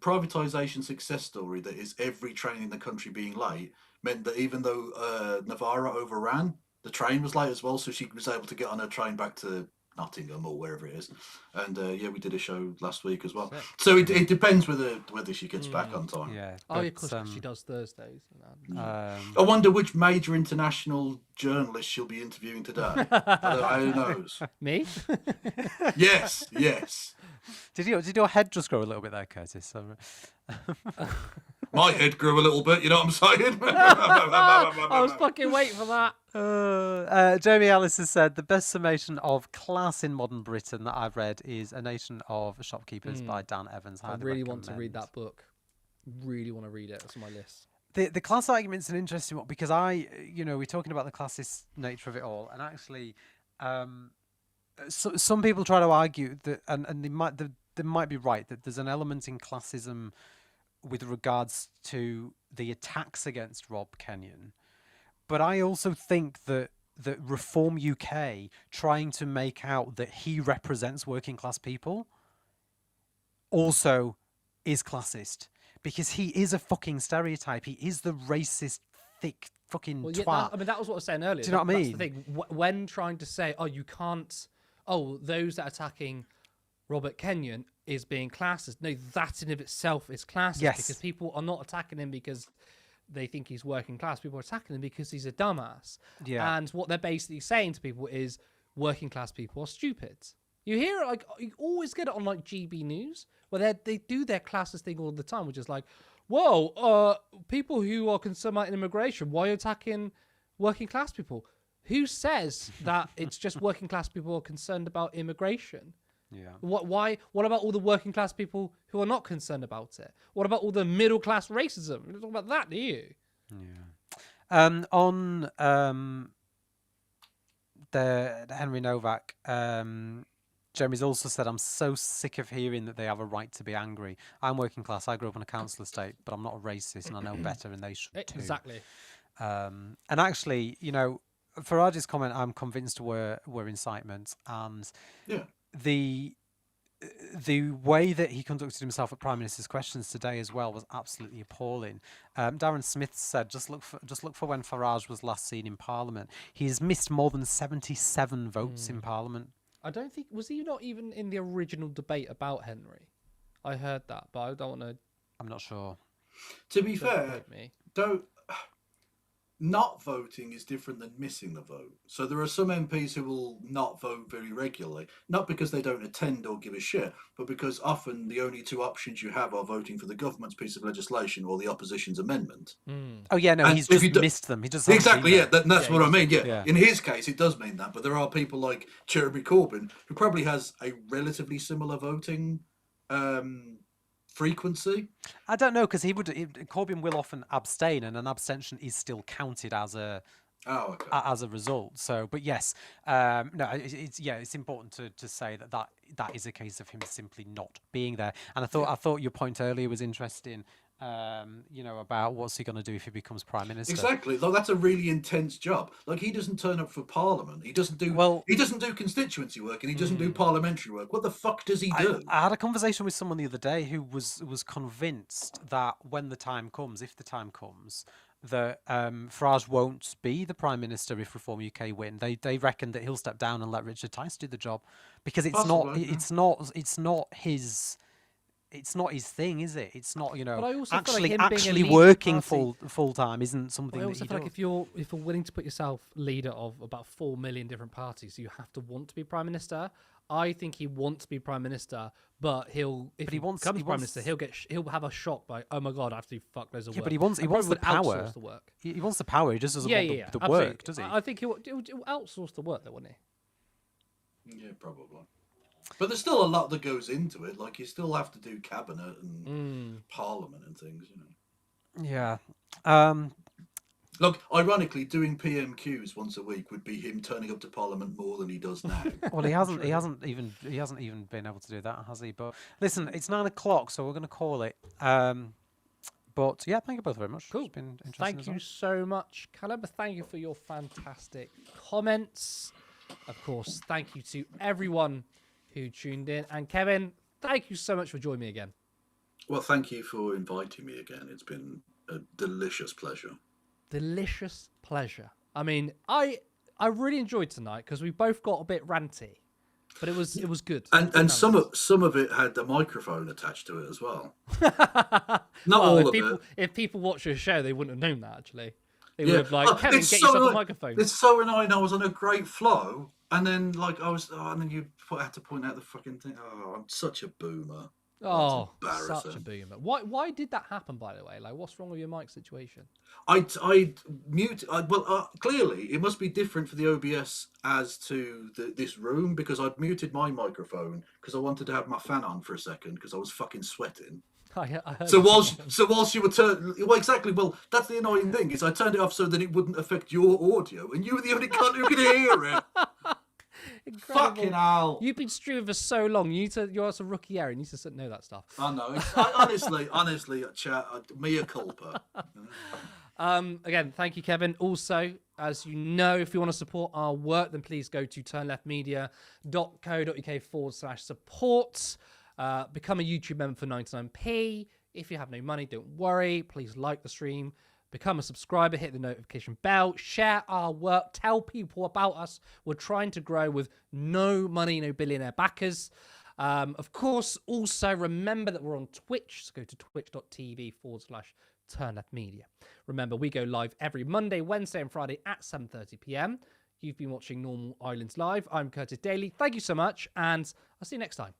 privatisation success story that is every train in the country being late meant that even though Navarra overran, the train was late as well, so she was able to get on her train back to Nottingham or wherever it is. And yeah, we did a show last week as well. Sick. So it depends whether she gets back on time. Yeah. Oh, yeah, of course, 'cause she does Thursdays. I wonder which major international journalist she'll be interviewing today. Who knows? Me? Yes, yes. Did your head just grow a little bit there, Curtis? My head grew a little bit, you know what I'm saying? I was fucking waiting for that. Jamie Ellis has said the best summation of class in modern Britain that I've read is A Nation of Shopkeepers by Dan Evans. I really want to read that book. Really want to read it. It's on my list. The class argument's an interesting one because we're talking about the classist nature of it all, and actually, some people try to argue that, and they might be right, that there's an element in classism with regards to the attacks against Rob Kenyon. But I also think that Reform UK trying to make out that he represents working class people also is classist, because he is a fucking stereotype. He is the racist, thick fucking twat. That was what I was saying earlier. Do you know what I mean? That's the thing. When trying to say, you can't, those that are attacking Robert Kenyon is being classist. No, that in of itself is classist, because people are not attacking him because they think he's working class. People are attacking him because he's a dumbass. Yeah. And what they're basically saying to people is working class people are stupid. You hear it, you always get it on GB News, where they do their classist thing all the time, which is like, whoa, people who are concerned about immigration, why are you attacking working class people? Who says that it's just working class people are concerned about immigration? Yeah. Why? What about all the working class people who are not concerned about it? What about all the middle class racism? You don't talk about that, do you? Yeah. On the Henry Nowak, Jeremy's also said, I'm so sick of hearing that they have a right to be angry. I'm working class. I grew up on a council estate, but I'm not a racist, and I know better, and they should too. Exactly. And actually, Farage's comment, I'm convinced were incitement, and the way that he conducted himself at Prime Minister's questions today as well was absolutely appalling. Darren Smith said, just look for when Farage was last seen in Parliament. He's missed more than 77 votes in Parliament. I don't think, was he not even in the original debate about Henry? I heard that, but I don't want to. I'm not sure. To be fair, not voting is different than missing the vote. So there are some MPs who will not vote very regularly, not because they don't attend or give a shit, but because often the only two options you have are voting for the government's piece of legislation or the opposition's amendment. Oh yeah, no, he's just missed them. He just exactly, yeah. That's what I mean. Yeah. In his case, it does mean that, but there are people like Jeremy Corbyn who probably has a relatively similar voting frequency. I don't know, because Corbyn will often abstain, and an abstention is still counted as a as a result. So, but yes, no, it's important to say that is a case of him simply not being there. And I thought your point earlier was interesting. About what's he going to do if he becomes Prime Minister. Exactly. Like, that's a really intense job. Like, he doesn't turn up for Parliament. He doesn't do constituency work, and he doesn't do parliamentary work. What the fuck does he do? I had a conversation with someone the other day who was convinced that when the time comes, if the time comes, that Farage won't be the Prime Minister if Reform UK win. They reckon that he'll step down and let Richard Tice do the job, because it's not his thing, is it? It's not, But I also actually working full time isn't something I also that feel like if you're willing to put yourself leader of about 4 million different parties, you have to want to be Prime Minister. I think he wants to be Prime Minister, but if he becomes Prime Minister, he'll have a shock by, oh my god, I have to do fuck loads of work. But he wants the power. Outsource the work. He wants the power. He just doesn't want the work, does he? I think he'll outsource the work, though, wouldn't he? Yeah, probably. But there's still a lot that goes into it. Like, you still have to do cabinet and parliament and things, Yeah. Look, ironically, doing PMQs once a week would be him turning up to Parliament more than he does now. Well, he hasn't even been able to do that, has he? But listen, it's 9 o'clock, so we're going to call it. But yeah, thank you both very much. Cool. It's been interesting. Thank you so much, Callum. Thank you for your fantastic comments. Of course, thank you to everyone who tuned in. And Kevin, thank you so much for joining me again. Well, thank you for inviting me again. It's been a delicious pleasure. delicious pleasure. I mean, I really enjoyed tonight because we both got a bit ranty, but it was good. And some of it had a microphone attached to it as well. Not well, all if of it. If people watch your show, they wouldn't have known that actually. They Yeah. would have like, Kevin, It's get so yourself a annoying. microphone. It's so annoying. I was on a great flow, and then and then you had to point out the fucking thing. Oh, I'm such a boomer. Oh, That's such a embarrassing. boomer. Why did that happen, by the way? Like, what's wrong with your mic situation? I mute. Clearly it must be different for the OBS as to this room, because I'd muted my microphone because I wanted to have my fan on for a second because I was fucking sweating. I heard So that. whilst you were exactly. Well, that's the annoying thing, is I turned it off so that it wouldn't affect your audio, and you were the only cunt who could hear it. Incredible. Fucking hell! You've been streaming for so long. You're a rookie error. You need to know that stuff. I know. Honestly, chat. Mea culpa. Again, thank you, Kevin. Also, as you know, if you want to support our work, then please go to turnleftmedia.co.uk/support. Become a YouTube member for 99p. If you have no money, don't worry. Please like the stream. Become a subscriber, hit the notification bell, share our work, tell people about us. We're trying to grow with no money, no billionaire backers. Of course, also remember that we're on Twitch. So go to twitch.tv/turnleftmedia. Remember, we go live every Monday, Wednesday, and Friday at 7:30 p.m. You've been watching Normal Islands Live. I'm Curtis Daly. Thank you so much, and I'll see you next time.